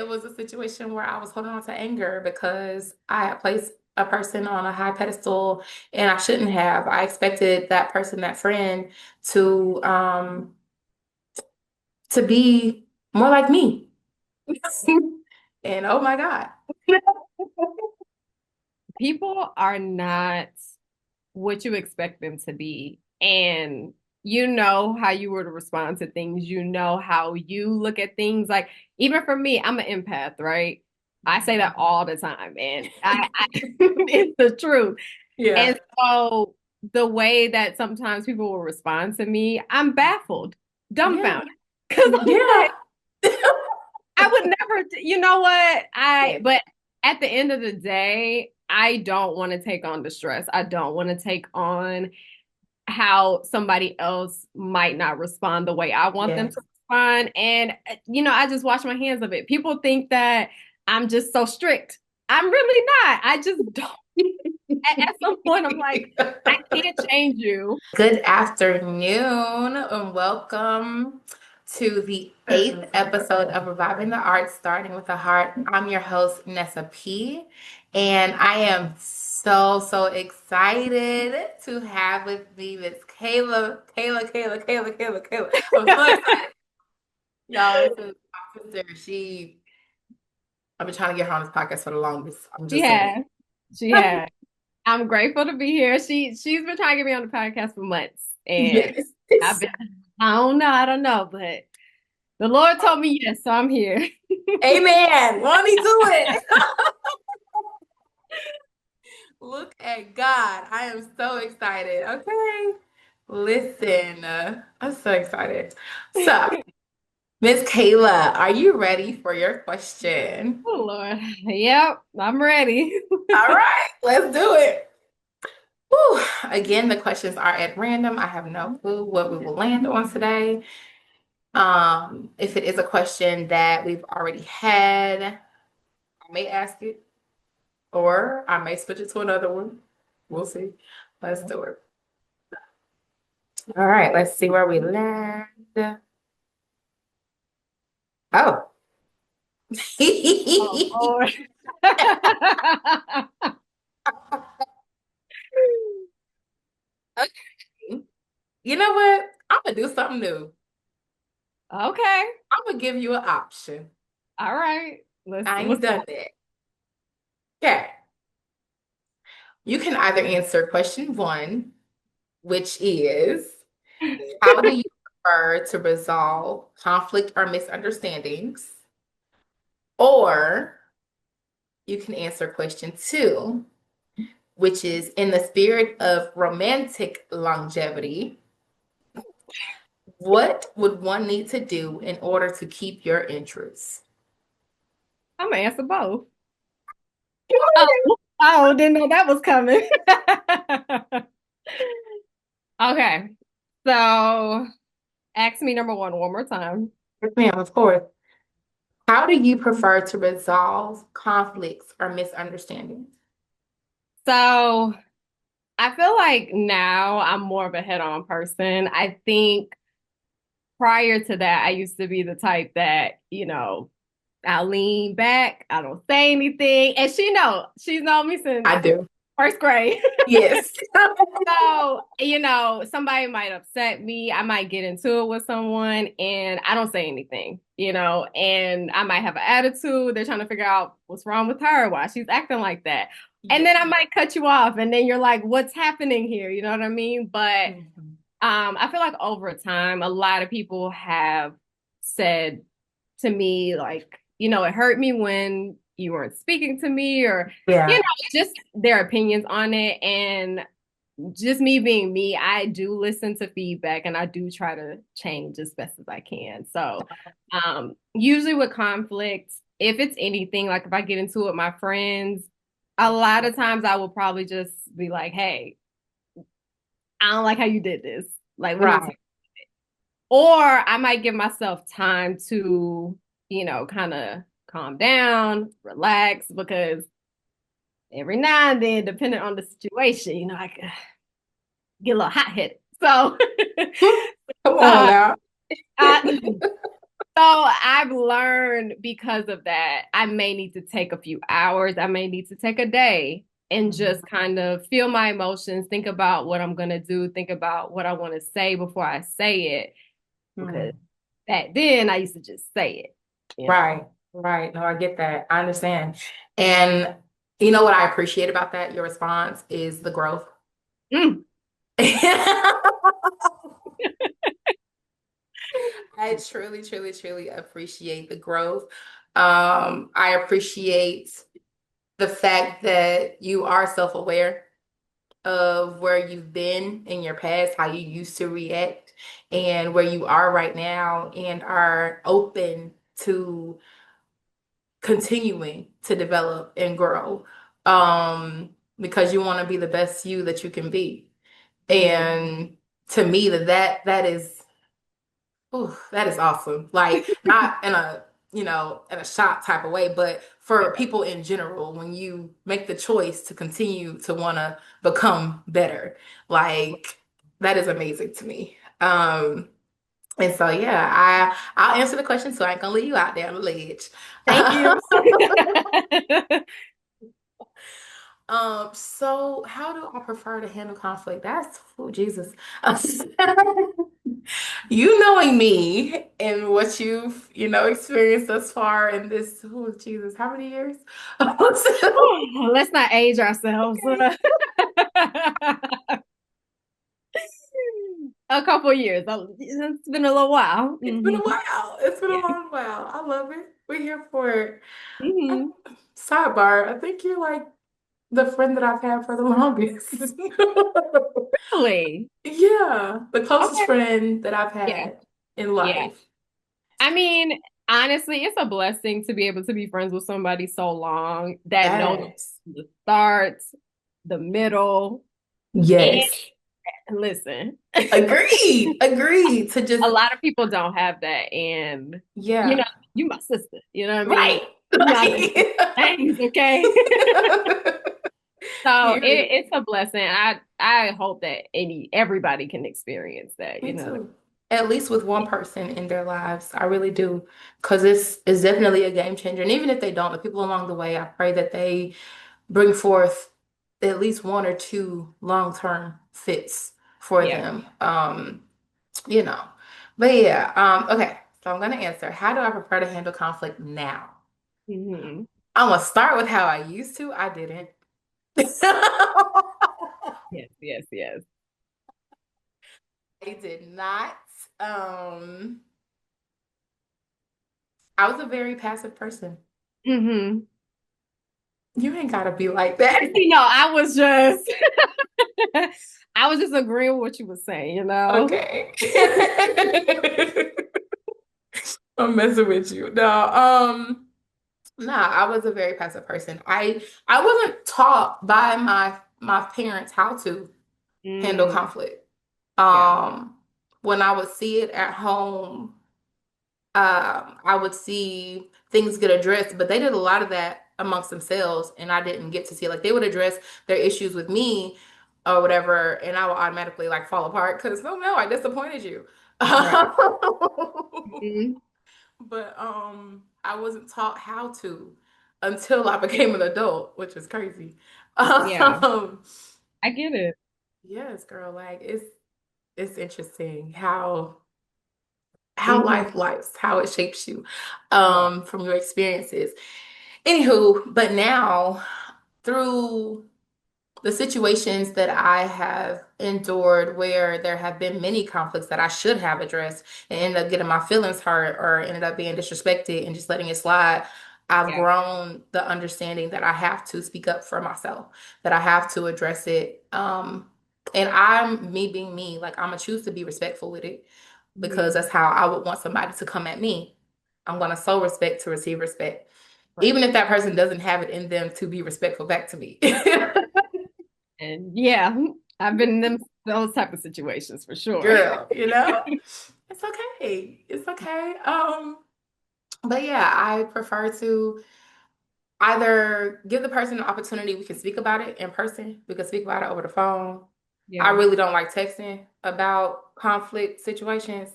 it was a situation where I was holding on to anger because I had placed a person on a high pedestal and I shouldn't have. I expected that person, that friend, to um to be more like me. And oh my God. People are not what you expect them to be. And you know how you were to respond to things. You know how you look at things. Like, even for me, I'm an empath, right? I say that all the time, and it's the truth. Yeah. And so the way that sometimes people will respond to me, I'm baffled, Yeah. dumbfounded. Because I'm Yeah. like, I would never, you know what? Yeah. But at the end of the day, I don't want to take on the stress. I don't want to take on how somebody else might not respond the way I want them Yes. to respond. And, I just wash my hands of it. People think that I'm just so strict. I'm really not. I just don't. At some point, I'm like, I can't change you. Good afternoon and welcome to the eighth episode of Reviving the Arts, Starting with the Heart. I'm your host, Nessa P, and I am so excited to have with me Miss Kayla. I'm so excited. Y'all, this is my sister. I've been trying to get her on this podcast for the longest. I'm She just saying. has. She has. I'm grateful to be here. She's been trying to get me on the podcast for months, and Yes. I've been. I don't know, but the Lord told me yes, so I'm here. Amen. Won't he do it? Look at God. I am so excited. Okay. Listen, I'm so excited. So, Miss Kayla, are you ready for your question? Oh Lord, yep, I'm ready. All right, let's do it. Whew. Again, the questions are at random. I have no clue what we will land on today. If it is a question that we've already had, I may ask it, or I may switch it to another one. We'll see. Let's do it. All right, let's see where we land. Oh. Oh Lord. Okay. You know what? I'm gonna do something new. Okay. I'm gonna give you an option. All right. I ain't Let's done that. Okay. You can either answer question one, which is how do you prefer to resolve conflict or misunderstandings? Or you can answer question two, which is in the spirit of romantic longevity, what would one need to do in order to keep your interest? I'm gonna answer both. Oh, oh, didn't know that was coming. Okay. So ask me number one more time. Yes, ma'am, of course. How do you prefer to resolve conflicts or misunderstandings? So I feel like now I'm more of a head-on person. I think prior to that, I used to be the type that, I lean back, I don't say anything. And she's known me since I do. first grade. Yes. So, somebody might upset me. I might get into it with someone and I don't say anything, and I might have an attitude. They're trying to figure out what's wrong with her, why she's acting like that. And then Yes. I might cut you off and then you're like, what's happening here? You know what I mean? But Mhm. I feel like over time, a lot of people have said to me, like, it hurt me when you weren't speaking to me, or, you know, Yeah. just their opinions on it. And just me being me, I do listen to feedback and I do try to change as best as I can. So, usually with conflict, if it's anything, like if I get into it with my friends, a lot of times I will probably just be like, hey, I don't like how you did this. Like, let me Right. or I might give myself time to, kind of calm down, relax, because every now and then, depending on the situation, I can get a little hot headed. So, Come on uh, now. I, So I've learned because of that, I may need to take a few hours, I may need to take a day and Mhm. just kind of feel my emotions, think about what I'm gonna do, think about what I want to say before I say it. Because Mhm. back then I used to just say it, you know. Right, right. No, I get that. I understand. And you know what I appreciate about that? Your response is the growth. Mm. I truly, truly, truly appreciate the growth. I appreciate the fact that you are self-aware of where you've been in your past, how you used to react, and where you are right now, and are open to continuing to develop and grow. Right. Because you want to be the best you that you can be. Mm. And to me, that is ooh, that is awesome. Like not in a, in a shop type of way, but for Yeah. people in general, when you make the choice to continue to want to become better, like that is amazing to me. And so yeah, I'll answer the question, so I ain't gonna leave you out there on the ledge. Thank you. So how do I prefer to handle conflict? That's, oh, Jesus. You knowing me and what you've, experienced thus far in this, oh, Jesus, how many years? Let's not age ourselves. A couple years. It's been a little while. It's been a Hmm. while. It's been a Yeah. long while. I love it. We're here for it. Uh, Hmm. Sidebar, I think you're like the friend that I've had for the longest. Really? Yeah, the closest Okay. friend that I've Yeah. had in Yeah. life. I mean, honestly, it's a blessing to be able to be friends with somebody so long that knows Yes. the start, the middle, and Yes. listen. Agreed. Agreed. To A just, lot of people don't have that. And, you know, yeah. you my sister. You know what I mean? Right. You not doing things, okay? So Period. it's a blessing. I hope that everybody can experience that, you Me know. too. At least with one person in their lives. I really do. Because it's definitely a game changer. And even if they don't, the people along the way, I pray that they bring forth at least one or two long-term fits for Yeah. them. You know. But yeah, okay. So I'm gonna answer. How do I prefer to handle conflict now? Hmm. I'm gonna start with how I used to. I didn't. Yes, yes, yes. I did not. Um, I was a very passive person. Hmm. You ain't gotta be like that. You know, I was just agreeing with what you were saying, you know. Okay. I'm messing with you. No, nah, I was a very passive person. I wasn't taught by my parents how to handle Mm, conflict. yeah, When I would see it at home, I would see things get addressed, but they did a lot of that amongst themselves, and I didn't get to see it. Like they would address their issues with me or whatever, and I would automatically like fall apart because no, I disappointed you. right. Mhm. But I wasn't taught how to until I became an adult, which is crazy. Yeah, Um, I get it. yes, girl, like it's interesting how Hmm. life, how it shapes you Right. from your experiences. Anywho, but now through the situations that I have endured where there have been many conflicts that I should have addressed and ended up getting my feelings hurt or ended up being disrespected and just letting it slide, I've Yeah. grown the understanding that I have to speak up for myself, that I have to address it. And me being me, like I'm gonna choose to be respectful with it because Hmm. that's how I would want somebody to come at me. I'm gonna show respect to receive respect, Right. even if that person doesn't have it in them to be respectful back to me. And yeah, I've been in those type of situations for sure. Girl, it's okay. It's okay. But yeah, I prefer to either give the person an opportunity, we can speak about it in person, we can speak about it over the phone. I Yeah. really don't like texting about conflict situations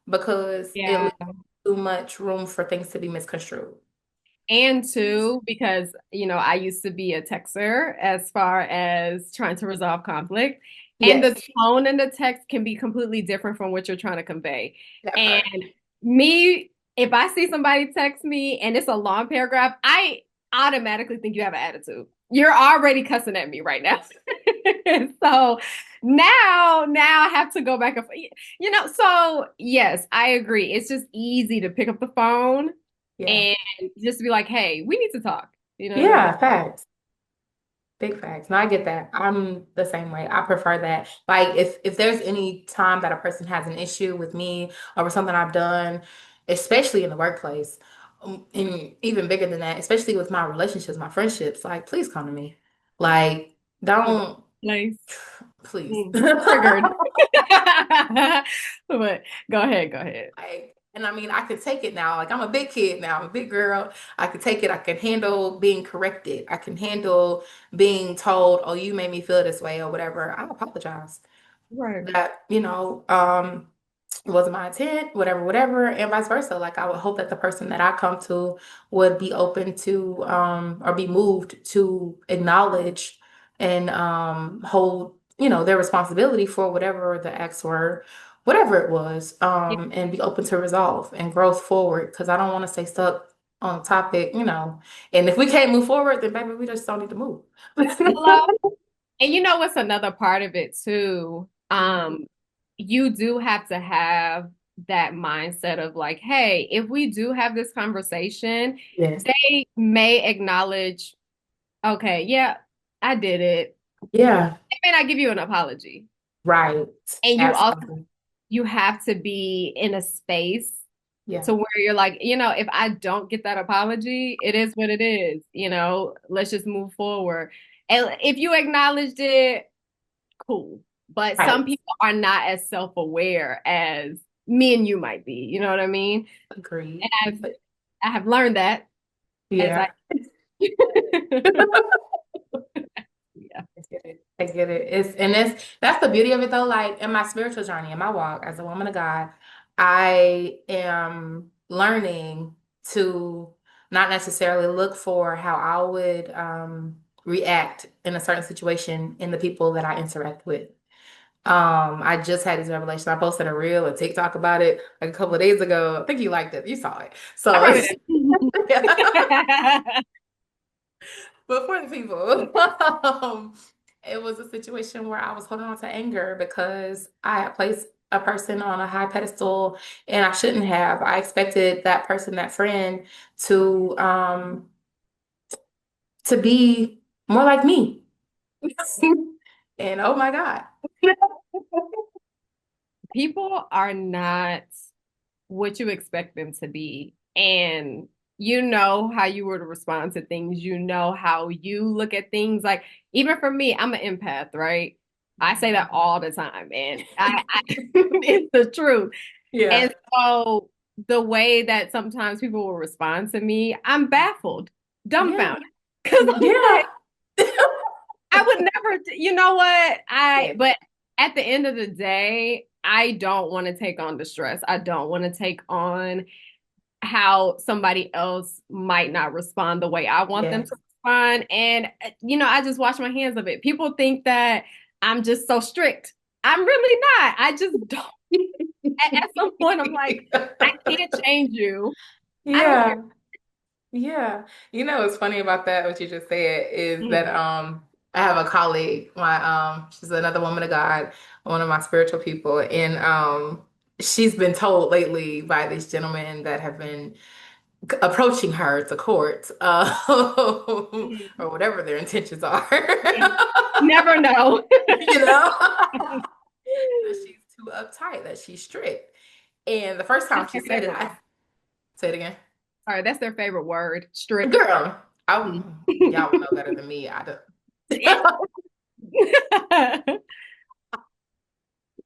because it Yeah. too much room for things to be misconstrued. And two, because I used to be a texter as far as trying to resolve conflict, and the Yes, tone in the text can be completely different from what you're trying to convey. that And part. me, if I see somebody text me and it's a long paragraph, I automatically think you have an attitude. You're already cussing at me right now. So now I have to go back so yes, I agree. It's just easy to pick up the phone Yeah. and just be like, hey, we need to talk. You know what I mean? Yeah, facts. Big facts. No, I get that. I'm the same way. I prefer that. Like if there's any time that a person has an issue with me over something I've done, especially in the workplace, and even bigger than that, especially with my relationships, my friendships, like please come to me. Like don't Nice. please. Triggered. But go ahead, go ahead. Like, and I mean, I can take it now. Like I'm a big kid now. I'm a big girl. I can take it. I can handle being corrected. I can handle being told, "Oh, you made me feel this way," or whatever. I apologize. Right. That, wasn't my intent, whatever, whatever, and vice versa. Like I would hope that the person that I come to would be open to or be moved to acknowledge and hold, their responsibility for whatever the acts were, whatever it was, Yeah. and be open to resolve and growth forward. Because I don't want to stay stuck on a topic, And if we can't move forward, then baby, we just don't need to move. Hello. And you know what's another part of it too? You do have to have that mindset of like, hey, if we do have this conversation, Yes. they may acknowledge, okay, yeah, I did it. Yeah. They may not give you an apology. Right. And Absolutely. you have to be in a space Yeah. to where you're like, if I don't get that apology, it is what it is. Let's just move forward. And if you acknowledged it, cool. But Right. some people are not as self-aware as me and you might be. You know what I mean? And Agreed. But I have learned that as I yeah. yeah. I get it. I get it. That's the beauty of it though. Like in my spiritual journey, in my walk as a woman of God, I am learning to not necessarily look for how I would react in a certain situation in the people that I interact with. I just had this revelation. I posted a reel, a TikTok about it like a couple of days ago. I think you liked it. You saw it. I So probably did. yeah. But for the people, it was a situation where I was holding on to anger because I had placed a person on a high pedestal and I shouldn't have. I expected that person, that friend, to um to be more like me. And oh my God. People are not what you expect them to be. And you know how you were to respond to things. You know how you look at things. Like, even for me, I'm an empath, right? I say that all the time, and it's the truth. Yeah. And so the way that sometimes people will respond to me, I'm baffled, Yeah. dumbfounded. Because I'm Yeah. like, I would never, you know what? Yeah. But at the end of the day, I don't want to take on the stress. I don't want to take on how somebody else might not respond the way I want them Yes. to respond. And, I just wash my hands of it. People think that I'm just so strict. I'm really not. I just don't. At some point, I'm like, I can't change you. I don't care. Yeah. Yeah. What's funny about that, what you just said, is that Mhm. I have a colleague, she's another woman of God, one of my spiritual people, and she's been told lately by these gentlemen that have been approaching her to court, or whatever their intentions are. Mhm. Never know. You know, that she's too uptight, that she's strict. And the first time That's she their said it, favorite I word. say it again. Sorry, that's their favorite word. Strict. Girl, Mhm. y'all would know better than me. I do.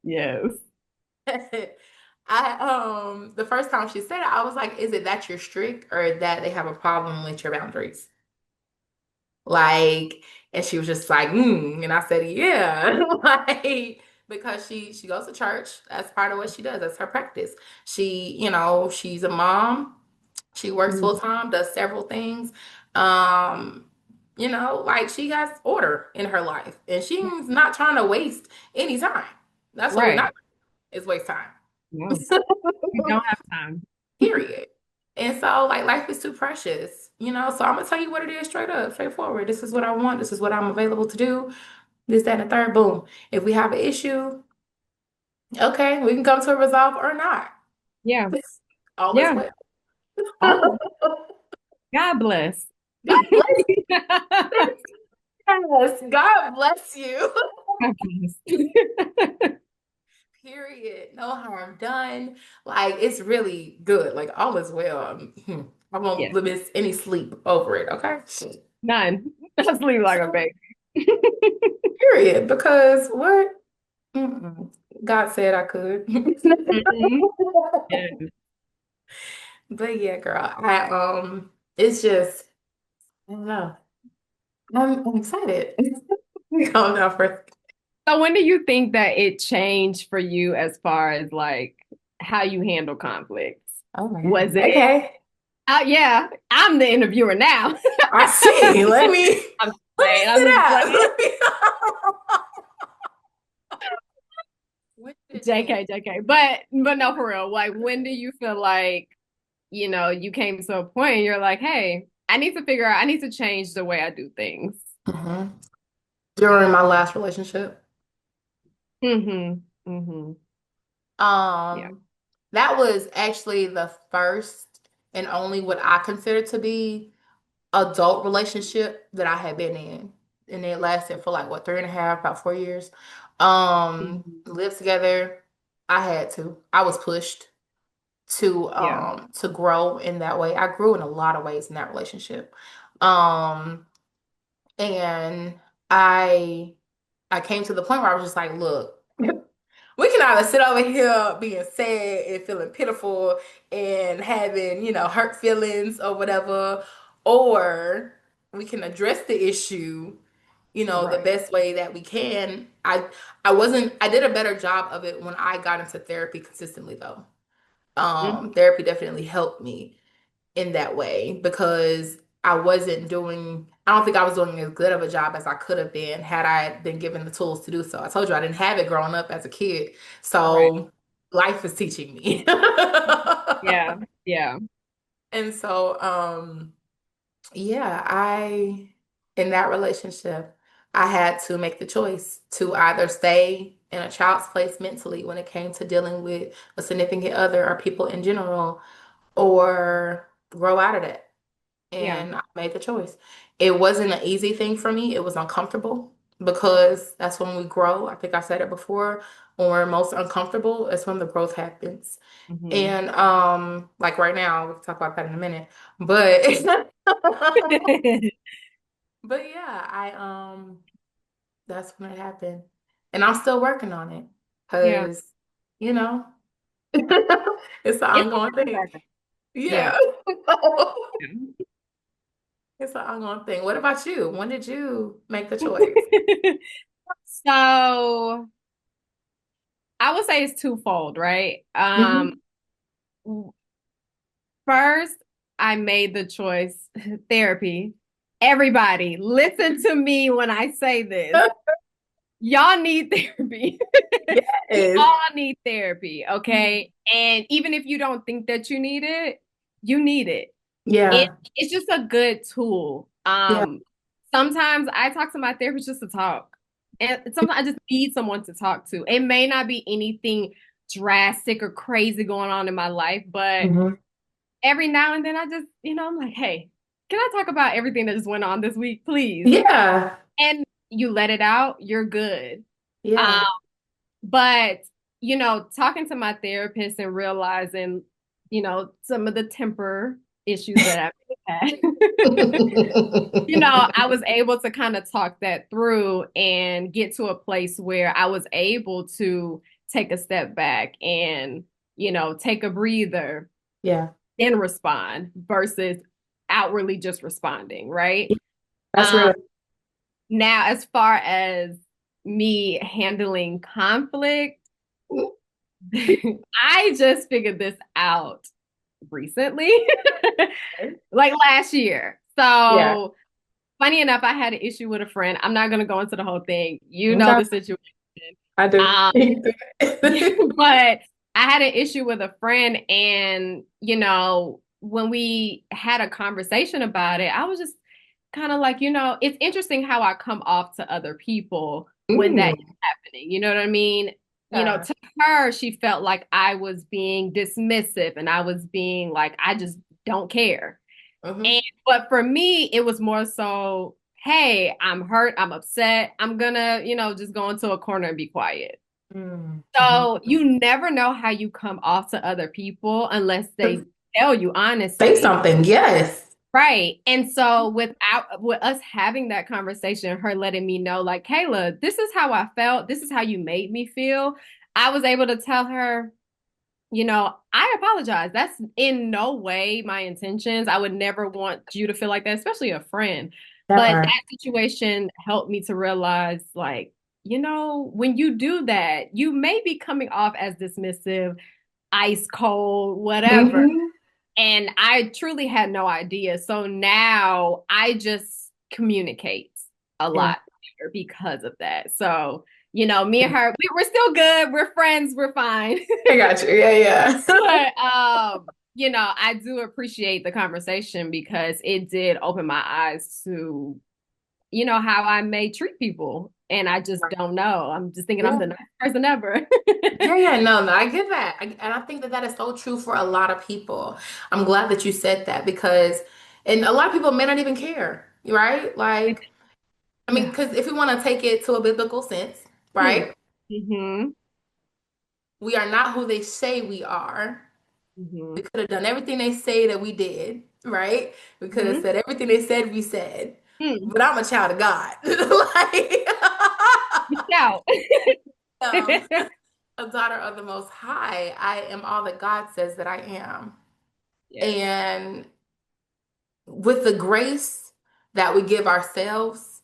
Yes. The first time she said it, I was like, is it that you're strict or that they have a problem with your boundaries? Like, and she was just like, and I said, yeah. Like, because she goes to church. That's part of what she does. That's her practice. She's a mom. She works full Mhm. time, does several things. Um, like she has order in her life, and she's not trying to waste any time. That's what we're Right. not. Is waste time. No, we don't have time. Period. And so, like, life is too precious. So I'm gonna tell you what it is straight up, straightforward. This is what I want. This is what I'm available to do. This, that, and the third. Boom. If we have an issue, okay, we can come to a resolve or not. Yeah. All is Yeah. well. Oh, God bless. God bless you. Yes, God bless you. God bless. Period. No harm done. Like it's really good. Like all is well. I won't Yeah. miss any sleep over it. Okay. None. I sleep like a baby. Period. Because what? Mm-mm. God said I could. Mhm. Yeah. But yeah, girl, it's just I don't know. I'm excited. Calm down first. So when do you think that it changed for you as far as like how you handle conflicts? Oh my God. Was it, Okay. yeah, I'm the interviewer now. I see. I'm just Let me playing. I'm sit just down. playing. When did it change? JK. But no, for real. Like, when do you feel like, you came to a point and you're like, hey, I need to change the way I do things. Mhm. During my last relationship. Mm-hmm. Mm-hmm. Yeah. Um, that was actually the first and only what I consider to be adult relationship that I had been in. And it lasted for like what, 3.5, about 4 years. Mhm. Lived together. I had to. I was pushed Yeah. to grow in that way. I grew in a lot of ways in that relationship. Um, and I I came to the point where I was just like, look, we can either sit over here being sad and feeling pitiful and having, hurt feelings or whatever, or we can address the issue, the Right. best way that we can. I did a better job of it when I got into therapy consistently though. Mhm. Therapy definitely helped me in that way because I don't think I was doing as good of a job as I could have been had I been given the tools to do so. I told you I didn't have it growing up as a kid. Right. So life is teaching me. Yeah. Yeah. And so, yeah, in that relationship, I had to make the choice to either stay in a child's place mentally when it came to dealing with a significant other or people in general, or grow out of that. Yeah. And I made the choice. It wasn't an easy thing for me. It was uncomfortable because that's when we grow. I think I said it before. When we're most uncomfortable, it's when the growth happens. Hmm. And like right now, we can talk about that in a minute. But but yeah, I that's when it happened. And I'm still working on it Yeah. because, you know, it's an It's ongoing a thing. work. Yeah. Yeah. It's an ongoing thing. What about you? When did you make the choice? So I would say it's twofold, right? Hmm. First, I made the choice, therapy. Everybody, listen to me when I say this. Y'all need therapy. We Yes. all need therapy, okay? And even if you don't think that you need it, you need it. It Yeah. it's just a good tool. Yeah. Sometimes I talk to my therapist just to talk. And sometimes I just need someone to talk to. It may not be anything drastic or crazy going on in my life, but Hmm. every now and then I just, I'm like, hey, can I talk about everything that just went on this week, please? Yeah. And you let it out, you're good. Um, Yeah. but, talking to my therapist and realizing, some of the temper issues that I've had, I was able to kind of talk that through and get to a place where I was able to take a step back and, take a breather Yeah. and respond versus outwardly just responding, right? That's Um, real. Now, as far as me handling conflict, I just figured this out recently, like last year. Yeah. So, funny enough, I had an issue with a friend. I'm not going to go into the whole thing. You know Okay. the situation. I do. Um, but I had an issue with a friend, and when we had a conversation about it, I was just kind of like, it's interesting how I come off to other people when that Mm, is happening. You know what I mean? yeah. To her, she felt like I was being dismissive and I was being like, I just don't care. Hmm. And but for me, it was more so, hey, I'm hurt, I'm upset, I'm gonna, just go into a corner and be quiet. Mm-hmm. So you never know how you come off to other people unless they tell you Say honestly. something. Yes. Right. And so with us having that conversation, her letting me know, like, Kayla, this is how I felt, this is how you made me feel. I was able to tell her, I apologize. That's in no way my intentions. I would never want you to feel like that, especially a friend. That But part. that situation helped me to realize, like, when you do that, you may be coming off as dismissive, ice cold, whatever. Hmm. And I truly had no idea. So now I just communicate a Yeah. lot better because of that. So, me and her, we're still good. We're friends. We're fine. I got you. Yeah, yeah. But I do appreciate the conversation because it did open my eyes to, how I may treat people. And I just don't know. I'm just thinking I'm Yeah. the nicest person ever. Yeah, yeah, no, no, I get that. And I think that that is so true for a lot of people. I'm glad that you said that because, and a lot of people may not even care, right? Like, I mean, Yeah. because if we want to take it to a biblical sense, Hmm. right? Hmm. We are not who they say we are. Hmm. We could have done everything they say that we did, right? We could have Hmm. said everything they said we said. Hmm. But I'm a child of God. Like, Shout. um, a daughter of the Most High. I am all that God says that I am. Yes. And with the grace that we give ourselves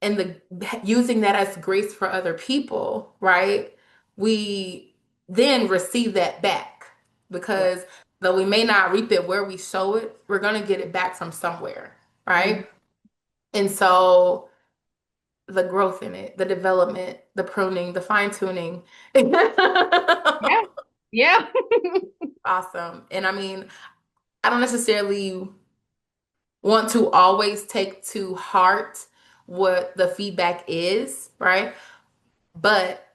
and the using that as grace for other people, right? We then receive that back Right. because though we may not reap it where we sow it, we're going to get it back from somewhere, Mhm. right? And so the growth in it, the development, the pruning, the fine tuning. Yeah. Yeah. Awesome. And I mean, I don't necessarily want to always take to heart what the feedback is, right? But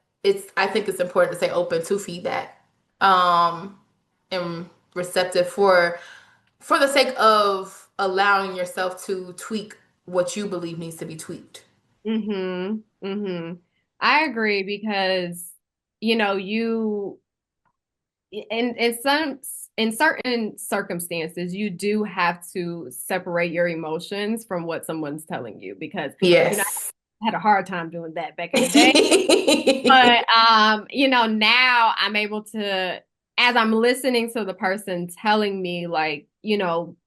I think it's important to stay open to feedback, um, and receptive for the sake of allowing yourself to tweak what you believe needs to be tweaked. Hmm. Hmm. I agree because, you in certain circumstances, you do have to separate your emotions from what someone's telling you because, Yes. I had a hard time doing that back in the day. But now I'm able to, as I'm listening to the person telling me like,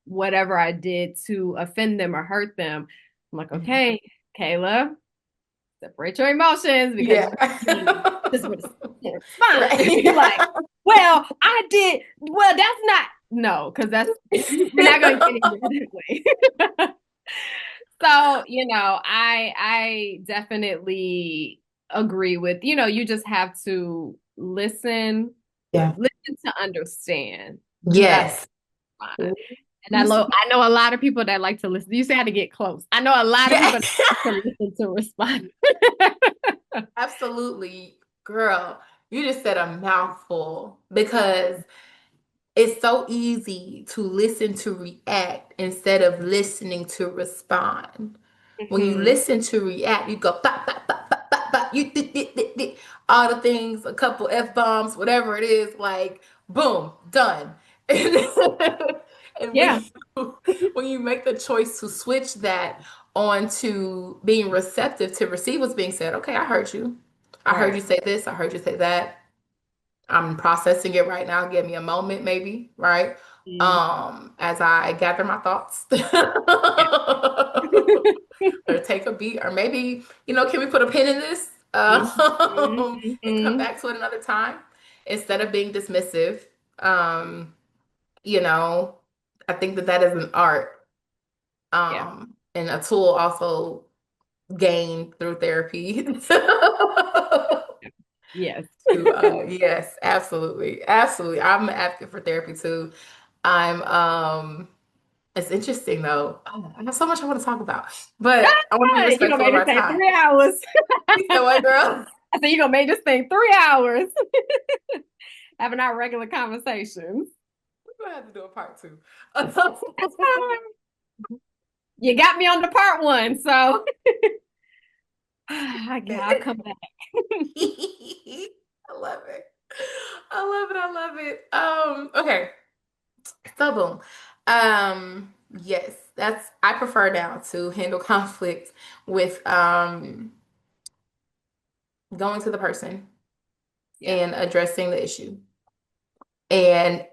whatever I did to offend them or hurt them, I'm like, okay, Kayla, separate your emotions because Yeah. you're being this with a response. Right. You're like, well, I did well, that's not no, because that's we're not gonna get anywhere that way. So, I definitely agree with, you just have to Yeah. listen to understand. That's Yes. fine. And I know a lot of people that like to listen. You say how to get close. I know a lot of Yeah. people that like to listen to respond. Absolutely. Girl, you just said a mouthful because it's so easy to listen to react instead of listening to respond. When you Hmm. listen to react, you go bop, bop, bop, bop, bop, bop, you all the things, a couple F bombs, whatever it is, like boom, done. And Yeah. when you make the choice to switch that onto being receptive to receive what's being said, okay, I heard you. I heard you Right. say this, I heard you say that. I'm processing it right now. Give me a moment, maybe, right? Mm, As I gather my thoughts. yeah. Or take a beat, or maybe, can we put a pin in this? And come Mhm. back to it another time instead of being dismissive. Um, you know, I think that that is an art, Yeah. and a tool also gained through therapy. Yes. Yes, absolutely. Absolutely. I'm an advocate for therapy too. I'm it's interesting though. Oh, I have so much I want to talk about, but I want to be You gonna respectful of make this our take time. 3 hours. You said what, girl? I said you gonna make this thing 3 hours. Having our regular conversations. We're gonna have to do a part two. That's fine. You got me on the part one, so I'll come back. I love it. I love it. I love it. Okay. So boom. Yes, that's I prefer now to handle conflict with going to the person Yeah. and addressing the issue. And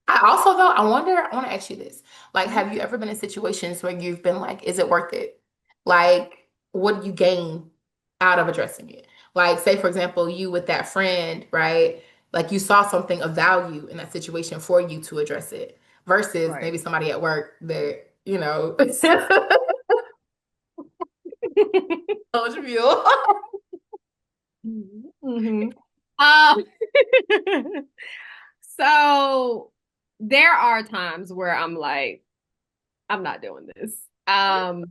I also though I want to ask you this. Like, Mhm. have you ever been in situations where you've been like, is it worth it? Like, what do you gain out of addressing it? Like, say for example, you with that friend, right? Like you saw something of value in that situation for you to address it versus Right. maybe somebody at work that, told you. hmm Um, so there are times where I'm like, I'm not doing this. And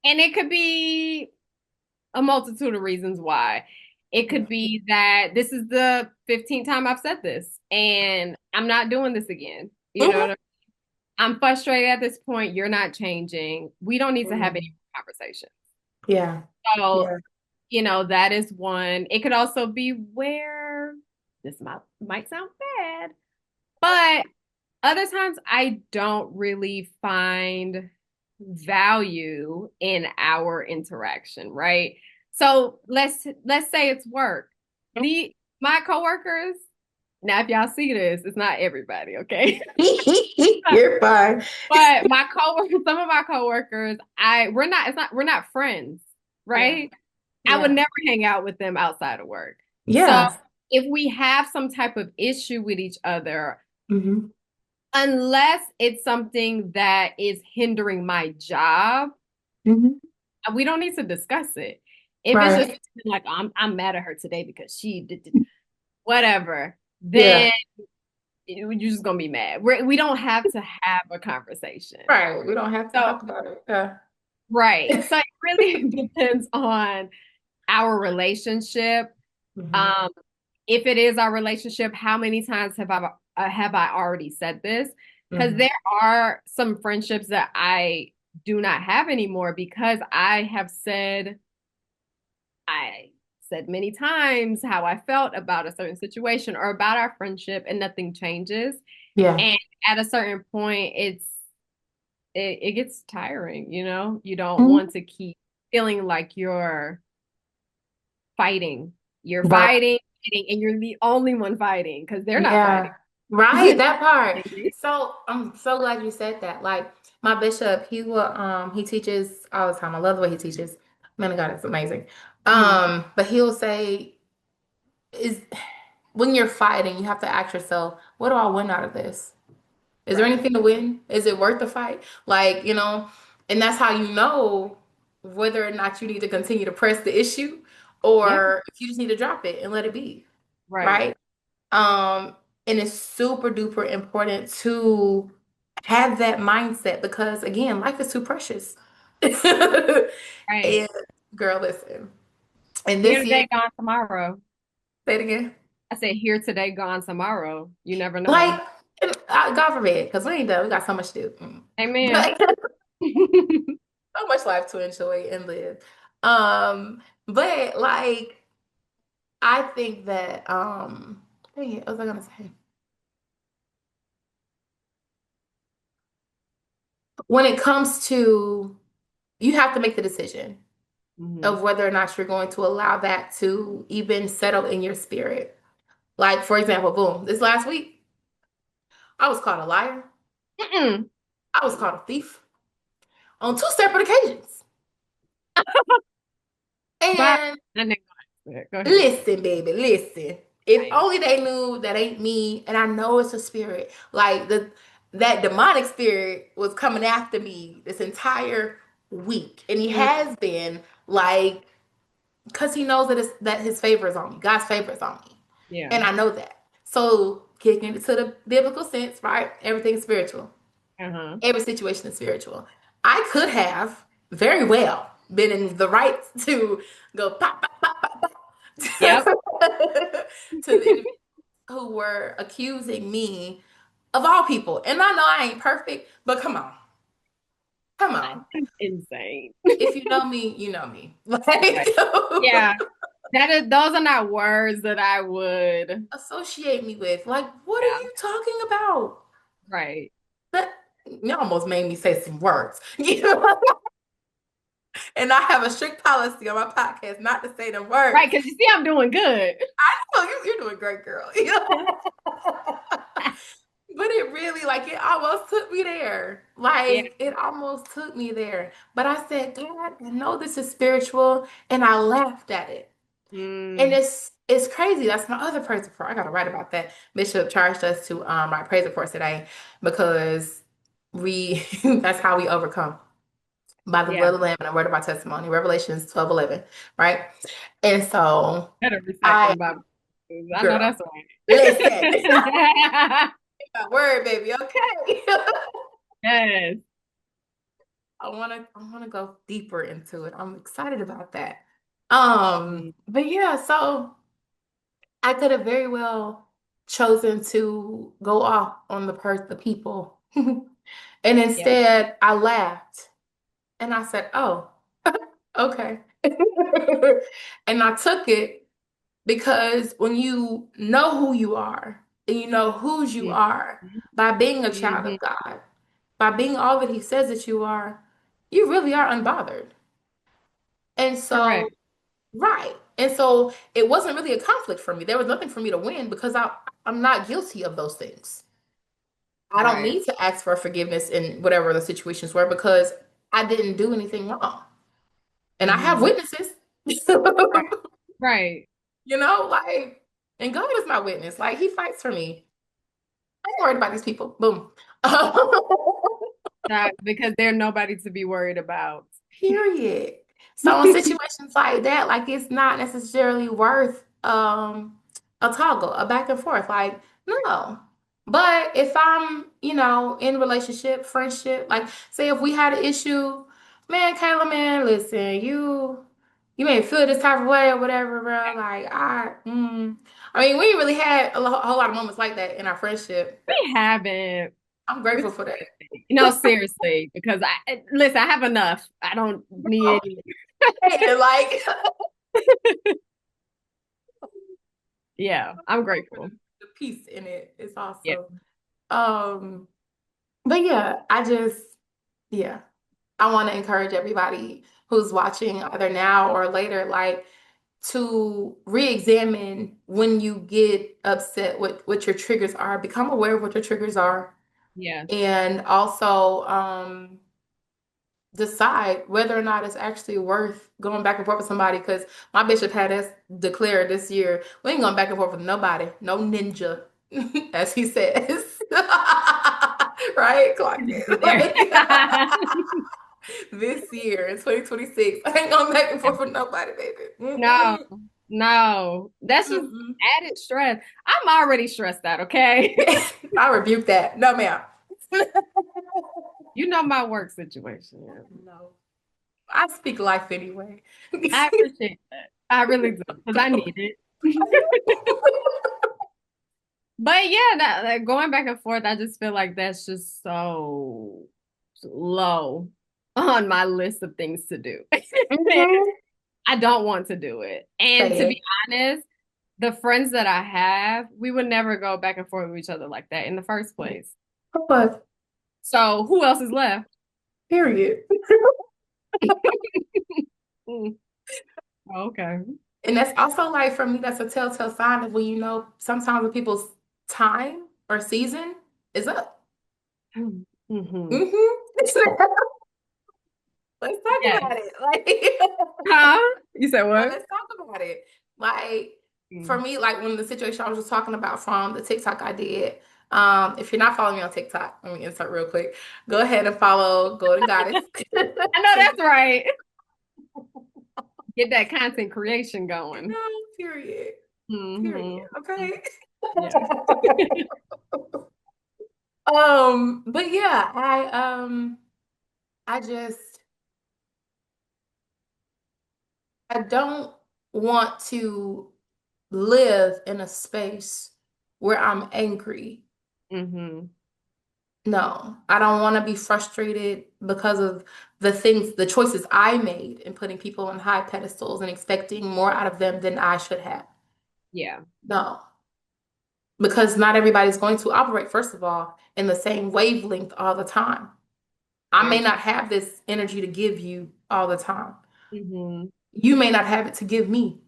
it could be a multitude of reasons why. It Yeah. could be that this is the 15th time I've said this and I'm not doing this again. You know what Mhm. I mean? I'm frustrated at this point. You're not changing. We don't need to have Mhm. any conversation. Yeah. So, Yeah. that is one. It could also be where this might sound bad, but other times I don't really find value in our interaction, right? So let's say it's work. The My coworkers, now if y'all see this, it's not everybody, okay? You're fine. But my coworkers, some of my coworkers, we're not friends, Yeah. right? I would Yeah. never hang out with them outside of work. So Yeah. if we have some type of issue with each other, Hmm. unless it's something that is hindering my job, Hmm. we don't need to discuss it. If it's just Right. like I'm mad at her today because she did whatever, Yeah. then you're just gonna be mad. We don't have to have a conversation. Right. We don't have to So talk about it. Yeah. right. So it really depends on our relationship. Hmm. Um, if it is our relationship, how many times have I already said this? Because Hmm. there are some friendships that I do not have anymore because I said many times how I felt about a certain situation or about our friendship and nothing changes. Yeah. And at a certain point, it gets tiring, you know? You don't Mhm. want to keep feeling like you're fighting. You're Right. fighting, and you're the only one fighting because they're not fighting. Yeah. Right. That part. So I'm so glad you said that. Like my bishop, he teaches all the time. I love the way he teaches. Man of God, it's amazing. Mhm. But he'll say is when you're fighting, you have to ask yourself, what do I win out of this? Is there Right. anything to win? Is it worth the fight? Like, and that's how you know whether or not you need to continue to press the issue Yeah. or if you just need to drop it and let it be. Right. Right? Um, and it's super duper important to have that mindset because again, life is too precious. Right. And girl, listen. And Here this year, today, gone tomorrow. say it again. I said here today, gone tomorrow. You never know. Like, God forbid, because we ain't done. We got so much to do. Amen. But so much life to enjoy and live. But like, I think that dang it, what was I gonna say? When it comes to you have to make the decision hmm of whether or not you're going to allow that to even settle in your spirit. Like, for example, boom, this last week, I was called a liar. Mm-mm. I was called a thief on two separate occasions. Bye. And That nigga. Go ahead. Listen, baby, listen. If Right. only they knew that ain't me, and I know it's a spirit. Like that demonic spirit was coming after me this entire week, and he Mm, has been like, because he knows that his favor is on me. God's favor is on me, yeah. and I know that. So kicking it to the biblical sense, right? Everything's spiritual. Uh-huh. Every situation is spiritual. I could have very well been in the right to go pop, pop, pop, pop, pop Yep. to the individuals who were accusing me of all people. And I know I ain't perfect, but come on. Come on. That's insane. If you know me, you know me. Right. Like, Yeah. That is, those are not words that I would. associate me with. Like, what are Yeah. you talking about? Right. That you almost made me say some words. You know? And I have a strict policy on my podcast not to say them words. Right. Because you see, I'm doing good. Oh, you're doing great, girl. You know? But it really, like, it almost took me there. Yeah. Like, it almost took me there. But I said, God, I know this is spiritual, and I laughed at it. And Mm, it's crazy. That's my other praise report. I gotta write about that. Bishop charged us to write praise reports today because we that's how we overcome by the yeah. blood of the Lamb and the word of our testimony. Revelations 12:11, right? And so Better recite I them Bible. I know girl, that's listen. right. My word, baby, okay. Yes. I wanna go deeper into it. I'm excited about that. Mm, But yeah, so I could have very well chosen to go off on the people. And yeah. instead I laughed and I said, "Oh, okay." And I took it because when you know who you are and you know whose you are Mhm. by being a child Mhm. of God, by being all that he says that you really are unbothered. And so, Correct. right. And so it wasn't really a conflict for me. There was nothing for me to win because I'm not guilty of those things. I don't Right. need to ask for forgiveness in whatever the situations were because I didn't do anything wrong. And I have Hmm. witnesses. Right. Right. You know, like, and God is my witness. Like, he fights for me. I ain't worried about these people. Boom. That because they're nobody to be worried about. Period. So in situations like that, like it's not necessarily worth a toggle, a back and forth. Like, no. But if I'm, in relationship, friendship, like say if we had an issue, man, Kayla, man, listen, you may feel this type of way or whatever, bro. Like I mean, we ain't really had whole lot of moments like that in our friendship. We haven't. I'm grateful for that. No, seriously, because listen, I have enough. I don't need any. And like Yeah, I'm for grateful. the peace in it is Yeah. awesome. Um, but yeah, yeah, I want to encourage everybody who's watching either now or later, like to re-examine when you get upset, what your triggers are, become aware of what your triggers are, Yeah. and also decide whether or not it's actually worth going back and forth with somebody. Because my bishop had us declare this year, we ain't going back and forth with nobody, no ninja, as he says. Right? Clock it. There. Like, this year in 2026, I ain't going back and forth with nobody, baby. No, Mm-mm, no. That's just mm-mm. added stress. I'm already stressed out, okay? I rebuke that. No, ma'am. You know my work situation. Yeah. No, I speak life anyway. I appreciate that. I really do, because I need it. But yeah, that like, going back and forth, I just feel like that's just so low on my list of things to do. Mhm. I don't want to do it. And Say to it. be honest, the friends that I have, we would never go back and forth with each other like that in the first place. But So who else is left? period. Mm, okay. And that's also like for me, that's a telltale sign of when you know sometimes when people's time or season is up. Hmm. Hmm. Let's talk Yes. about it. Like, Huh? You said no, what? let's talk about it. Like for Mm. me, like when the situation I was just talking about from the TikTok I did. If you're not following me on TikTok, let me insert real quick. Go ahead and follow Golden Goddess. I know that's right. Get that content creation going. No, period. Period. Hmm. Okay. Yeah. But yeah, I just I don't want to live in a space where I'm angry. Hmm. No, I don't want to be frustrated because of the choices I made in putting people on high pedestals and expecting more out of them than I should have. Yeah. No, because not everybody's going to operate, first of all, in the same wavelength all the time. I may Very not have this energy to give you all the time. true. Hmm. You may not have it to give me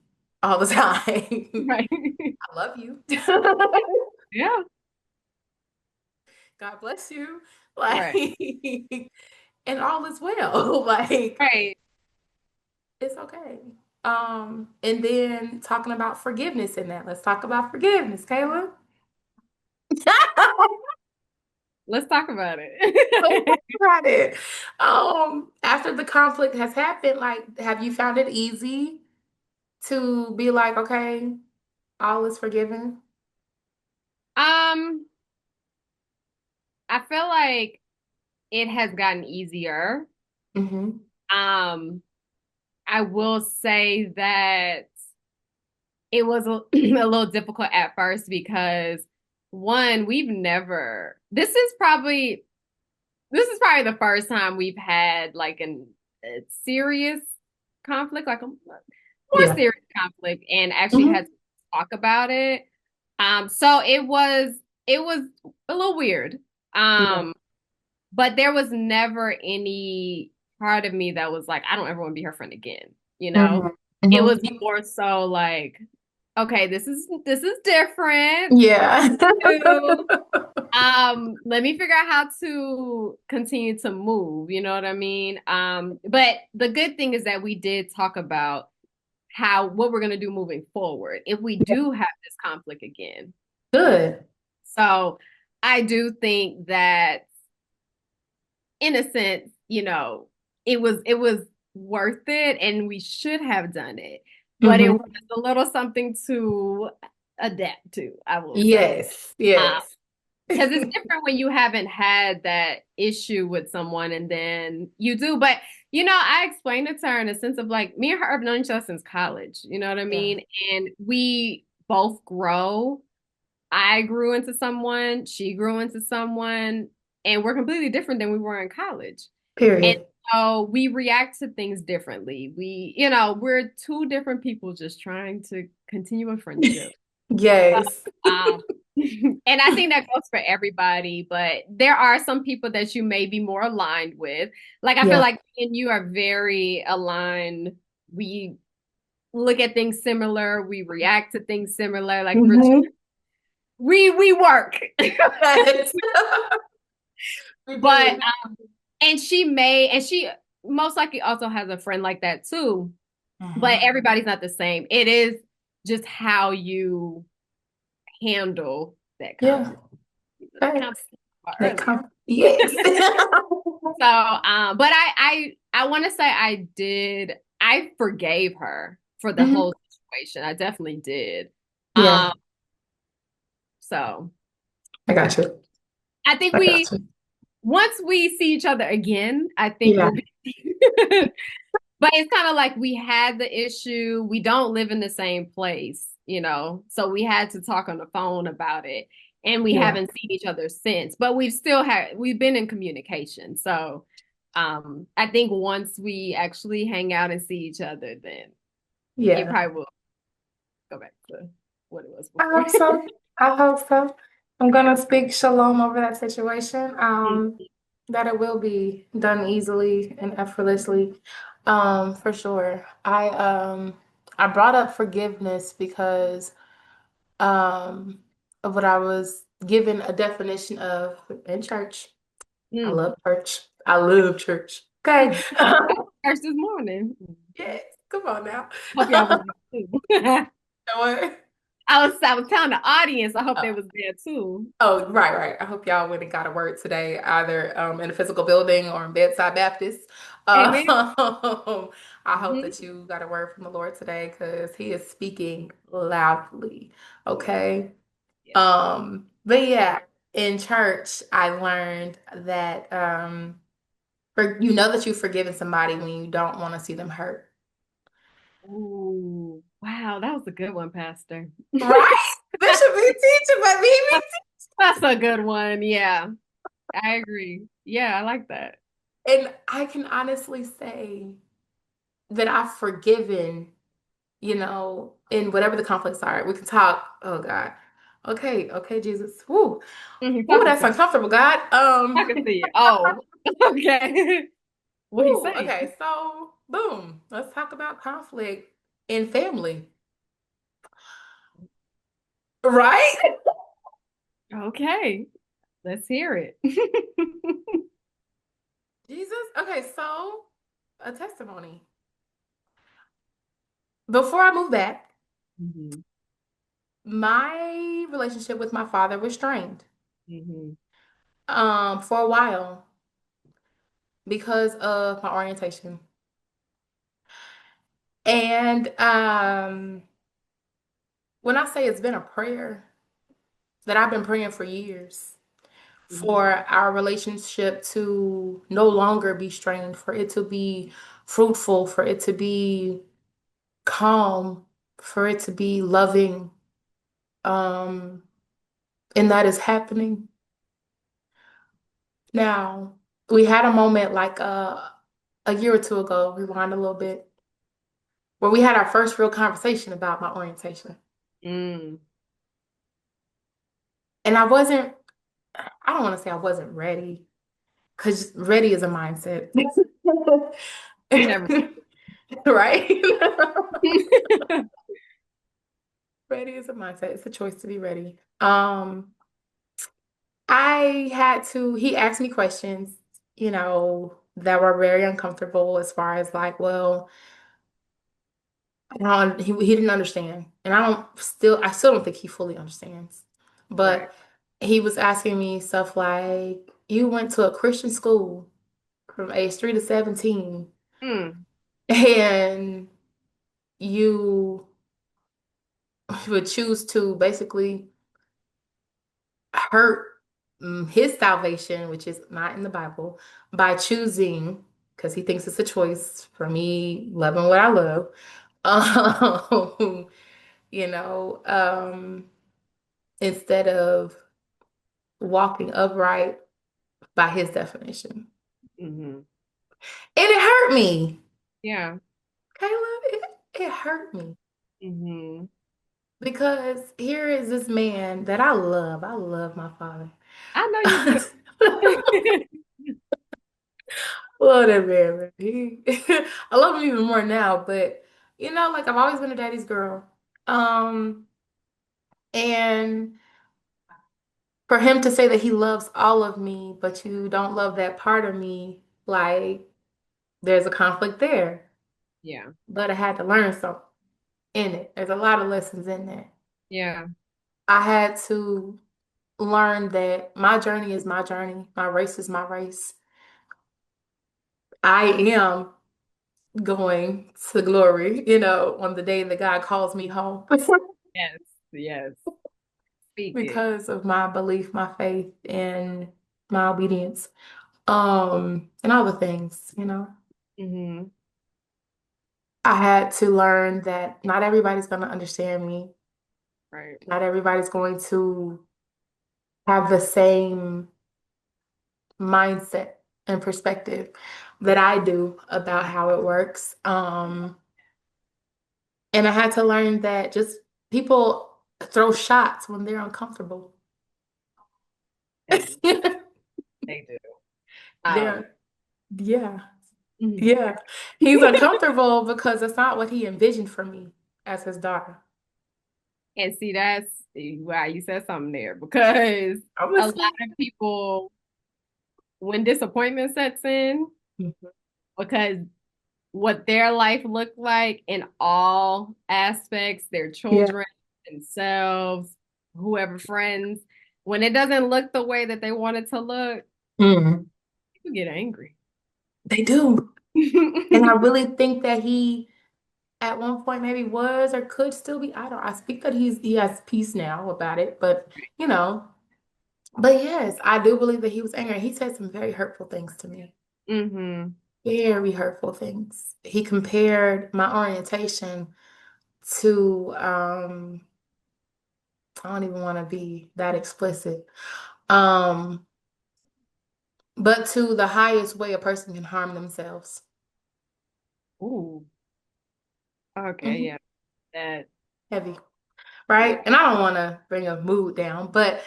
all the time. Right. I love you. Yeah. God bless you. Right. Like, and all is well. Like, Right. it's okay. And then talking about forgiveness in that. Let's talk about forgiveness, Kayla. Let's talk about it. Let's talk about it. After the conflict has happened, like, have you found it easy to be like, okay, all is forgiven? Um, I feel like it has gotten easier. Mm-hmm. Um, I will say that it was a little difficult at first because one, this is probably the first time we've had like a serious conflict, like a more Yeah. serious conflict, and actually Mm-hmm. had to talk about it. So it was a little weird. Yeah. Um, but there was never any part of me that was like, I don't ever want to be her friend again, you know? Mm-hmm. It was Mm-hmm. more so like, okay, this is different. Yeah. Let me figure out how to continue to move, you know what I mean? But the good thing is that we did talk about what we're gonna do moving forward if we do have this conflict again. Good. So I do think that in a sense, it was worth it and we should have done it. But it was Mm-hmm. a little something to adapt to, I will say. Yes. Um, Yes. because it's different when you haven't had that issue with someone and then you do. But I explained it to her in a sense of like me and her have known each other since college. You know what I Yeah. mean? And we both grow. I grew into someone, she grew into someone, and we're completely different than we were in college. And Period. so we react to things differently. We're two different people just trying to continue a friendship. Yes. Um, and I think that goes for everybody, but there are some people that you may be more aligned with. Like I feel Yeah. like me and you are very aligned. We look at things similar, we react to things similar. Like Mm-hmm. we work. Yes. We But do. and she most likely also has a friend like that too. But Mm-hmm. everybody's not the same. It is just how you handle that Yeah. conflict. That conflict Thanks. That earlier. come. Yes. So, but I want to say I forgave her for the Hmm. whole situation. I definitely did. Yeah. Um, so I got you. I think I got you. once we see each other again, I think Yeah. we'll be. But it's kind of like we had the issue. We don't live in the same place. So we had to talk on the phone about it. And we Yeah. haven't seen each other since, but we've been in communication. So I think once we actually hang out and see each other, then it Yeah. probably will go back to what it was I before. hope so. I hope so. I'm gonna speak shalom over that situation. That it will be done easily and effortlessly. For sure. I brought up forgiveness because of what I was given a definition of in church. I Mm. love church. I love church. Okay. First this morning. Yes, come on now. Hope y'all was too. What? I was telling the audience, I hope they was there too. Oh, right, right. I hope y'all went and got a word today, either in a physical building or in Bedside Baptist. Amen. I hope Hmm. that you got a word from the Lord today because He is speaking loudly. Yeah. Okay. Yeah. But yeah, in church, I learned that you know that you've forgiven somebody when you don't want to see them hurt. Ooh, wow, that was a good one, Pastor. Right? Bishop be teaching, but me. That's a good one. Yeah, I agree. Yeah, I like that. And I can honestly say that I've forgiven, in whatever the conflicts are. We can talk. Oh God. Okay, okay, Jesus. Woo. Woo, Talking that's to you. uncomfortable, God. Talking to you. Oh, okay. What he Woo, saying? okay, so boom. Let's talk about conflict in family. Right? Okay, let's hear it. Jesus. Okay, so a testimony. Before I moved back, Hmm. my relationship with my father was strained Hmm. for a while because of my orientation. And when I say it's been a prayer that I've been praying for years Hmm. for our relationship to no longer be strained, for it to be fruitful, for it to be calm, for it to be loving. Um, and that is happening now. We had a moment like a year or two ago, rewind a little bit, where we had our first real conversation about my orientation. Mm. And I don't want to say I wasn't ready, because ready is a mindset. You never. Right? Ready is a mindset. It's a choice to be ready. He asked me questions, that were very uncomfortable as far as like, well, he didn't understand. And I still don't think he fully understands. Right. But he was asking me stuff like, you went to a Christian school from age 3 to 17, Mm. and you would choose to basically hurt his salvation, which is not in the Bible, by choosing, because he thinks it's a choice for me loving what I love, um, you know, um, instead of walking upright by his definition. Hmm. And it hurt me. Yeah. Caleb, it hurt me Hmm. because here is this man that I love. I love my father. I know you do. Love that man, man. I love him even more now, but like I've always been a daddy's girl. Um, and for him to say that he loves all of me, but you don't love that part of me, like there's a conflict there. Yeah. But I had to learn something in it. There's a lot of lessons in there. Yeah. I had to learn that my journey is my journey, my race is my race. I am going to glory, on the day that God calls me home Yes. Yes. Speak it. because of my belief, my faith, and my obedience. And all the things. Hmm. I had to learn that not everybody's going to understand me. Right. Not everybody's going to have the same mindset and perspective that I do about how it works. And I had to learn that just people throw shots when they're uncomfortable. They do. They do. Um, They're, yeah, mhm. yeah. He's uncomfortable because that's not what he envisioned for me as his daughter. And see, that's wow, you said something there because I'm a lot listening. of people, when disappointment sets in, Mhm. because what their life looked like in all aspects, their Yeah. children, themselves, whoever friends, when it doesn't look the way that they want it to look, Mm, people get angry. they do. And I really think that he at one point maybe was or could still be. I don't I speak that he has peace now about it, but you know, but yes, I do believe that he was angry. He said some very hurtful things to me. Hmm. Very hurtful things. He compared my orientation to I don't even want to be that explicit. Um, but to the highest way a person can harm themselves. Ooh, okay, Mhm. yeah, that, Heavy, yeah. right? And I don't want to bring a mood down, but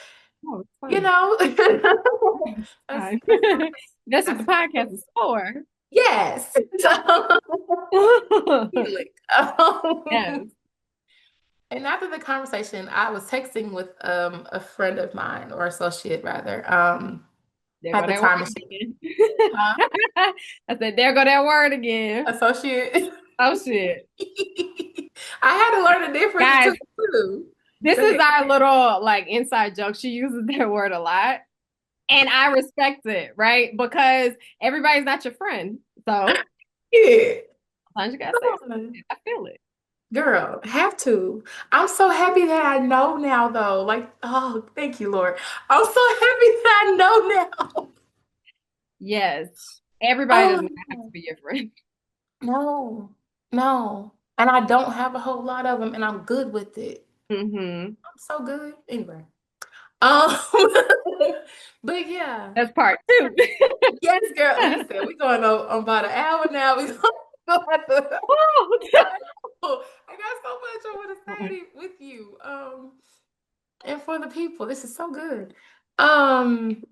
Oh, it's you fine. know, It's that's fine. that's That's what the that's podcast is for. yes. Healing. Yes. And after the conversation, I was texting with a friend of mine or associate rather. There At go the that word time, and she, again. huh? I said, there go that word again. Associate. Oh shit. I had to learn the difference Guys, between the two. this Go is ahead. our little like inside joke. She uses that word a lot. And I respect it, right? Because everybody's not your friend. So Yeah. sometimes you gotta say Come on. something. I feel it. Girl, have to. I'm so happy that I know now, though. Like, oh, thank you, Lord. I'm so happy that I know now. Yes. Everybody does not have to Oh, be your friend. no, no. And I don't have a whole lot of them, and I'm good with it. Hmm. I'm so good. Anyway. Um, but yeah. That's part two. Yes, girl. Listen, we going on about an hour now. We going to I got so much I want to say with you. And for the people, this is so good. Um,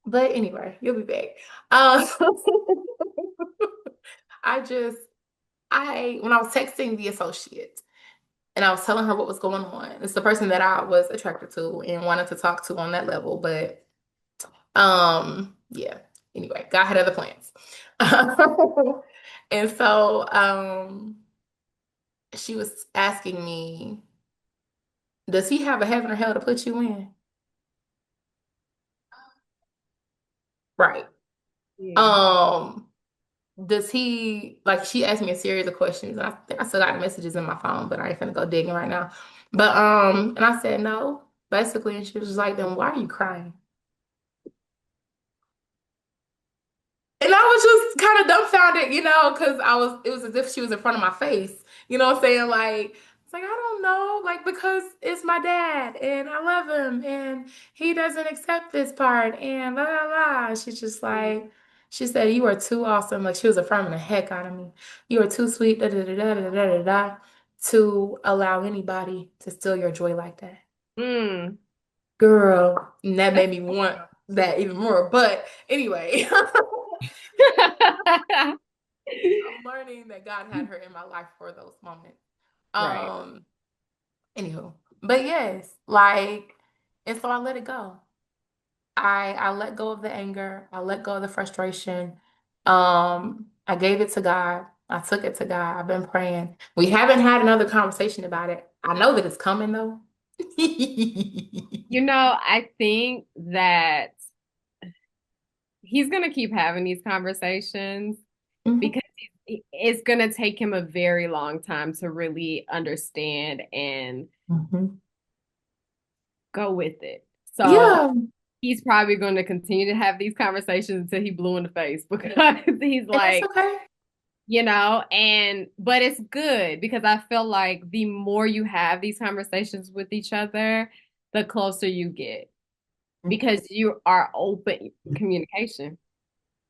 but anyway, you'll be back. Um, I just when I was texting the associate and I was telling her what was going on, it's the person that I was attracted to and wanted to talk to on that level, but yeah. Anyway, God had other plans. And so she was asking me, does he have a heaven or hell to put you in? Right. Yeah. Um, does he like she asked me a series of questions and I think I still got the messages in my phone, but I ain't finna go digging right now. But and I said no, basically, and she was just like, then why are you crying? And I was just kind of dumbfounded, because it was as if she was in front of my face, you know what I'm saying? Like, it's like, I don't know, like, because it's my dad and I love him and he doesn't accept this part and la la la. She's just like, she said, you are too awesome. Like, she was affirming the heck out of me. You are too sweet, da da da da da da da da, to allow anybody to steal your joy like that. Mm. Girl, and that made That's me want that even more. But anyway. I'm learning that God had her in my life for those moments. right. Um, Anywho, but yes, like, and so I let it go. I let go of the anger. I let go of the frustration. I gave it to God. I took it to God. I've been praying. We haven't had another conversation about it. I know that it's coming though. I think that he's gonna keep having these conversations Mhm, because it's gonna take him a very long time to really understand and mhm. go with it. So Yeah, he's probably going to continue to have these conversations until he blue in the face because he's and that's like, okay. but it's good because I feel like the more you have these conversations with each other, the closer you get because you are open communication.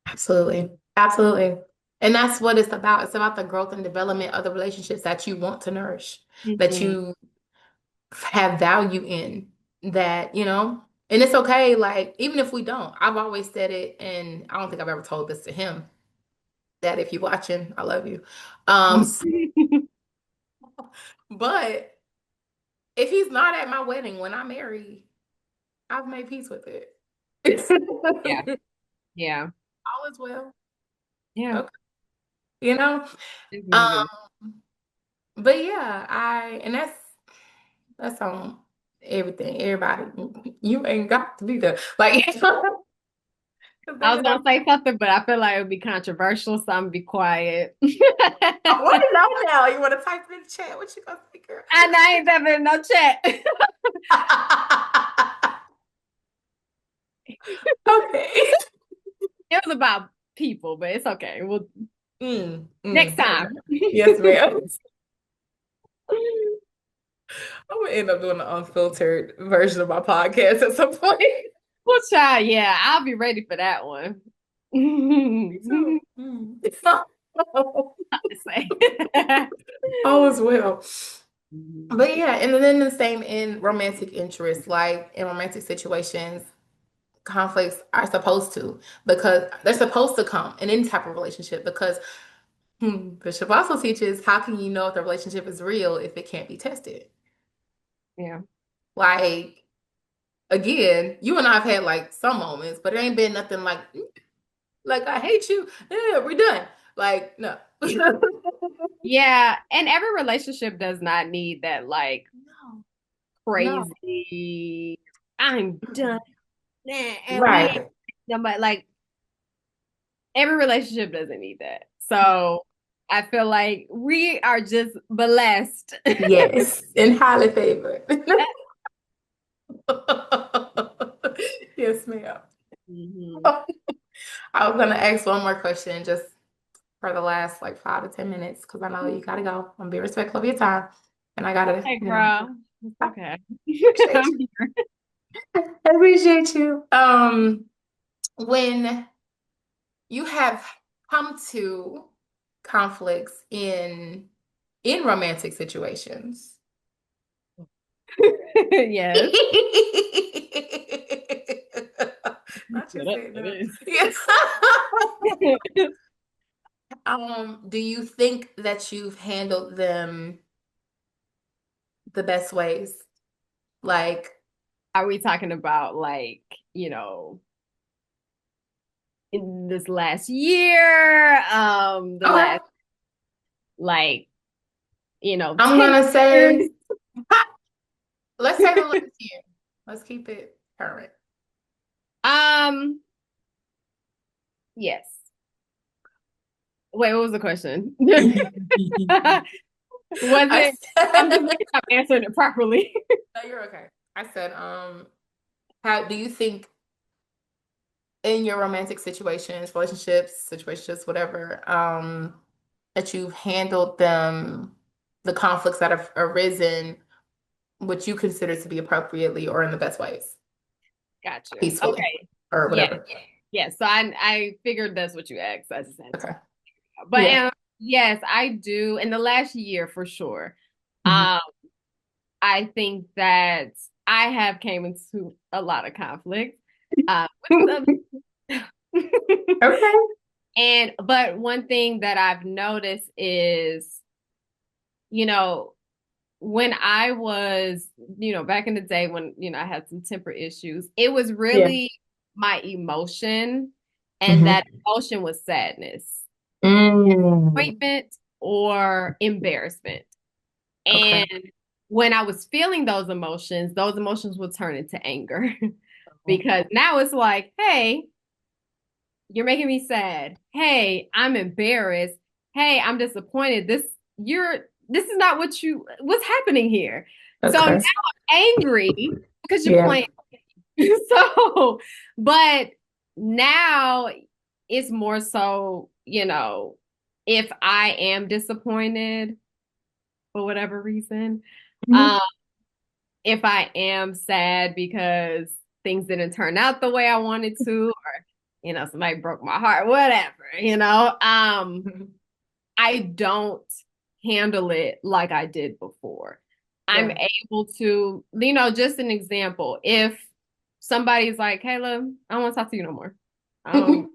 Absolutely. Absolutely. And that's what it's about. It's about the growth and development of the relationships that you want to nourish, that Mhm. you have value in, and it's okay. Like, even if we don't, I've always said it, and I don't think I've ever told this to him, that if you're watching, I love you. But if he's not at my wedding when I marry, I've made peace with it. Yeah, yeah, All is well. yeah. Okay. you know? It's really good. Um, but yeah, and that's on everything, everybody. You ain't got to be there. Like, 'cause I then was you're not. gonna say something, but I feel like it would be controversial, so I'm gonna be quiet. I want to know now. You want to type it in the chat? What you gonna say, girl? And I ain't never in no chat. Okay. It was about people, but it's okay. Well, next Okay. time. Yes, ma'am. I'm gonna end up doing an unfiltered version of my podcast at some point. Well, child, yeah, I'll be ready for that one. Me too. Say. All is well. But yeah, and then the same in romantic interests, like in romantic situations, conflicts are supposed to, because they're supposed to come in any type of relationship, because Bishop also teaches, how can you know if the relationship is real if it can't be tested? Yeah. Like, again, you and I have had like some moments, but it ain't been nothing like I hate you. Yeah, we're done. Like, no. Yeah, and every relationship does not need that like No, no. crazy, I'm done and we ain't Right. somebody like every relationship doesn't need that. So I feel like we are just blessed. Yes, and highly favored. Yes, ma'am. Mhm. I was gonna ask one more question just for the last like 5 to 10 minutes because I know you gotta go. I'm being respectful of your time, and I gotta, Hey, girl. It's I okay. appreciate I'm you. here. I appreciate you. When you have come to conflicts in romantic situations. Yes. Not you Shut up. saying It that. is. Yes. Do you think that you've handled them the best ways? Like, Are we talking about like, you know, in this last year, the okay, last like, you know, I'm 10 gonna years? say, let's say the last year. Let's keep it current. Um, yes. Wait, what was the question? Was I it? I'm just said, making sure I'm answering it properly. no, you're okay. I said, how do you think in your romantic situations, relationships, situationships, whatever, that you've handled them, the conflicts that have arisen, what you consider to be appropriately or in the best ways, Gotcha. peacefully Okay. or Yeah. whatever. Yeah. So I figured that's what you asked. I just had to. Okay. But Yeah. yes, I do. In the last year, for sure. Mhm. Um, I think that I have came into a lot of conflict. With Okay. and but one thing that I've noticed is, you know, when I was, back in the day when, I had some temper issues, it was Yeah. really my emotion, and Hmm. that emotion was sadness, Mm. disappointment, or embarrassment. Okay. And when I was feeling those emotions would turn into anger because now it's like, hey, you're making me sad. Hey, I'm embarrassed. Hey, I'm disappointed. This is not what's happening here. So now Okay. I'm angry because you're Yeah. playing. So, but now it's more so, if I am disappointed for whatever reason, Mhm. um, if I am sad because things didn't turn out the way I wanted to, or somebody broke my heart, whatever, Mhm. I don't handle it like I did before. I'm Yeah. able to, just an example, if somebody's like, Caleb, I don't want to talk to you no more. I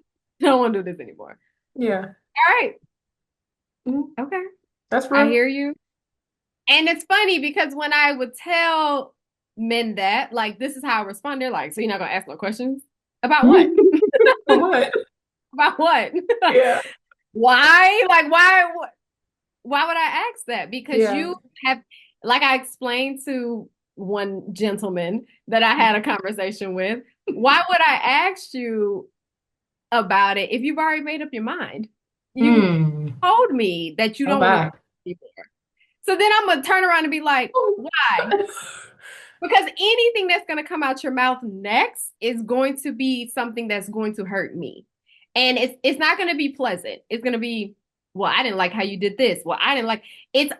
don't want to do this anymore. Yeah. All right, Mhm. okay, That's I real. hear you. And it's funny because when I would tell men that, like, this is how I respond, they're like, so you're not gonna ask no questions? About what? What? About what? Yeah. Why? Like, why would I ask that? Because Yeah. you have, like I explained to one gentleman that I had a conversation with, why would I ask you about it if you've already made up your mind? You Hmm. told me that you Oh, don't want to bye. be there. So then I'm gonna turn around and be like, why? Because anything that's going to come out your mouth next is going to be something that's going to hurt me. And it's not going to be pleasant. It's going to be, well, I didn't like how you did this. Well, I didn't like it's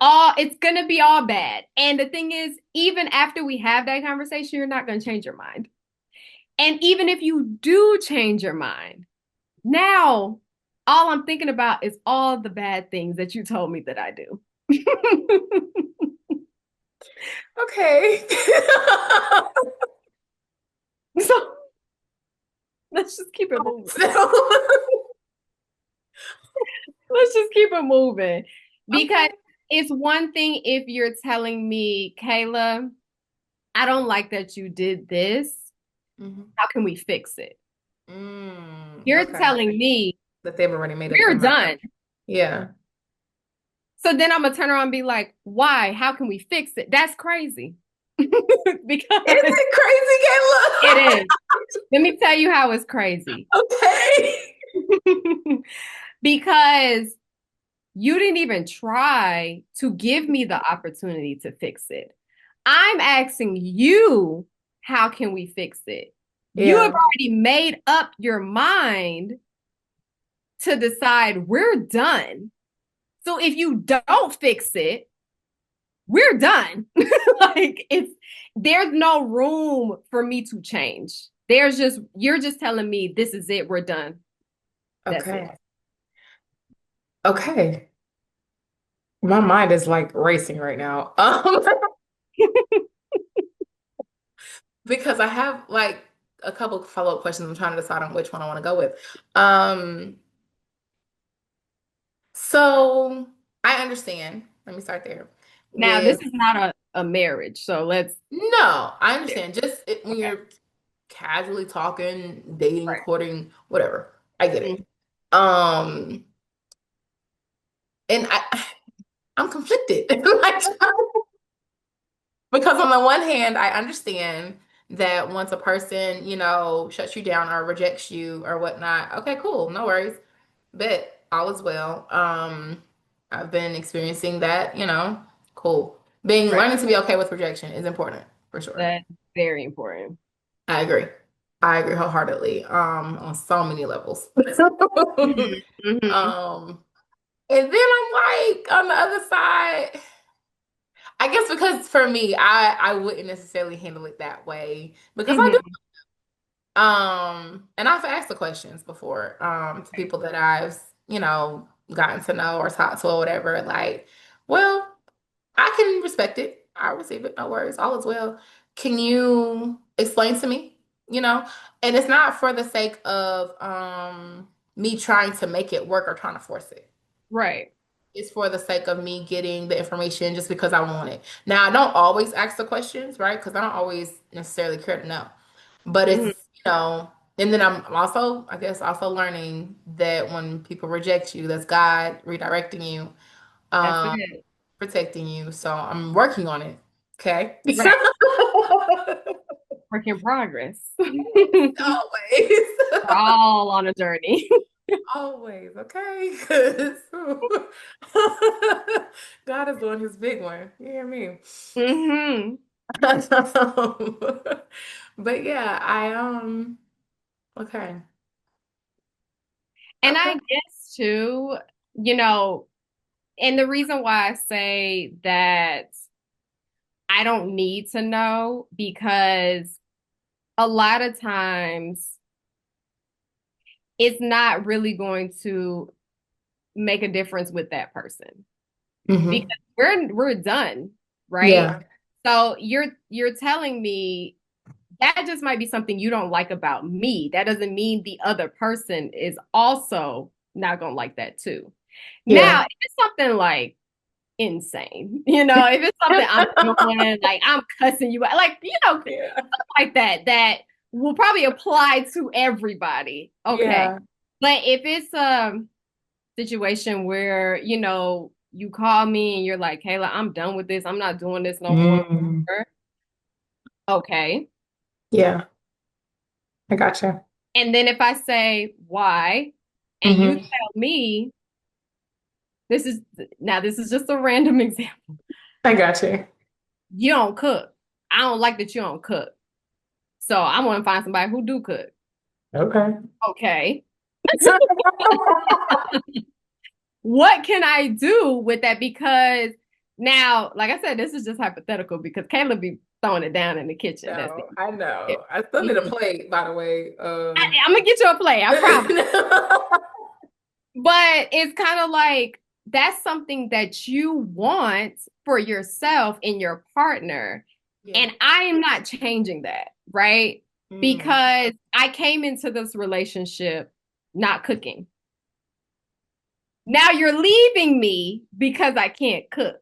going to be all bad. And the thing is, even after we have that conversation, you're not going to change your mind. And even if you do change your mind, now all I'm thinking about is all the bad things that you told me that I do. Okay. So let's just keep it moving. So, Let's just keep it moving. Because okay. it's one thing if you're telling me, Kayla, I don't like that you did this. Mhm. How can we fix it? You're Okay. telling me That they've already made up their we're mind. done. Yeah. So then I'm gonna turn around and be like, why? How can we fix it? That's crazy. Is Because it crazy, it Kayla? is. Let me tell you how it's crazy. Okay. Because you didn't even try to give me the opportunity to fix it. I'm asking you, how can we fix it? You have Yeah. already made up your mind to decide we're done. So if you don't fix it, we're done. Like there's no room for me to change. You're just telling me this is it, we're done. That's it. Okay. Okay. My mind is like racing right now. Because I have like a couple follow-up questions. I'm trying to decide on which one I want to go with. Um, so I understand. Let me start there. Now, this With is not a marriage, so let's no, I yeah, understand. Just when okay. you're casually talking, dating, Right. courting, whatever. I get Mhm. it. And I'm conflicted. Like, because on the one hand, I understand that once a person, shuts you down or rejects you or whatnot, okay, cool, no worries. Bet all is well. I've been experiencing that, cool. Right. Learning to be okay with rejection is important for sure. That's very important. I agree. I agree wholeheartedly, on so many levels. Mhm. Mhm. Um, and then I'm like on the other side. I guess because for me, I wouldn't necessarily handle it that way because I do. Mhm. And I've asked the questions before, to people that I've, gotten to know or talked to or whatever. Like, well, I can respect it. I receive it. No worries. All is well. Can you explain to me? You know, and it's not for the sake of me trying to make it work or trying to force it. Right. It's for the sake of me getting the information just because I want it. Now, I don't always ask the questions, right? Because I don't always necessarily care to know. But Mhm. and then I'm also, I guess, also learning that when people reject you, that's God redirecting you, That's um, it. protecting you. So I'm working on it. Okay. Right. Work in progress. We're Always. all on a journey. Always, okay? 'Cause God is doing his big one. You hear me? Hmm. But yeah, okay. And I Okay. guess too, you know, and the reason why I say that I don't need to know because a lot of times it's not really going to make a difference with that person because Hmm. we're done, right? Yeah. So you're telling me that just might be something you don't like about me. That doesn't mean the other person is also not gonna like that too. Now, Yeah. if it's something like insane, if it's something I'm doing, like I'm cussing you out, like, Yeah. like that will probably apply to everybody. Okay. Yeah. But if it's situation where, you call me and you're like, Kayla, I'm done with this. I'm not doing this no more. Mm, Okay. yeah, I gotcha. And then if I say why, and you Hmm. tell me, this is this is just a random example. I gotcha. You don't cook. I don't like that you don't cook. So I want to find somebody who do cook. Okay. Okay. What can I do with that? Because now, like I said, this is just hypothetical because Kayla be throwing it down in the kitchen. That's No, I it. know. I still need a plate, by the way. I'm gonna get you a plate, I promise. But it's kind of like that's something that you want for yourself and your partner. Yeah. And I am not changing that, right? Mm. Because I came into this relationship not cooking. Now you're leaving me because I can't cook.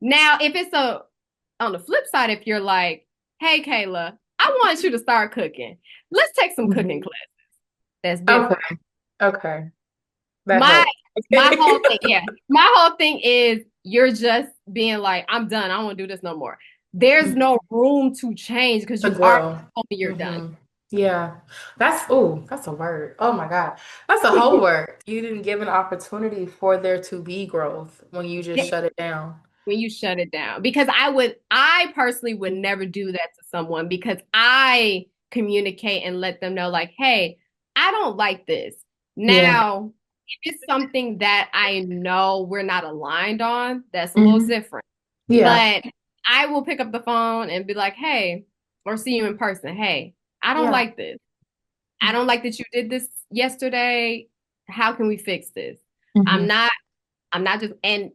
Now, if it's on the flip side, if you're like, hey, Kayla, I want you to start cooking. Let's take some cooking Mhm. classes. That's different. Okay. Okay. That My helps. my Okay. whole thing, yeah. My whole thing is you're just being like, I'm done. I don't want to do this no more. There's Mhm. no room to change because To you already grow. told me you're done. Hmm. Yeah. That's a word. Oh my God. That's a whole word. You didn't give an opportunity for there to be growth when you just shut it down. When you shut it down. Because I personally would never do that to someone because I communicate and let them know, like, hey, I don't like this. Yeah. Now, if it's something that I know we're not aligned on, that's a little Hmm. different. Yeah. But I will pick up the phone and be like, hey, or see you in person. Hey, I don't Yeah. like this. I don't like that you did this yesterday. How can we fix this? Hmm. I'm not, I'm not just, and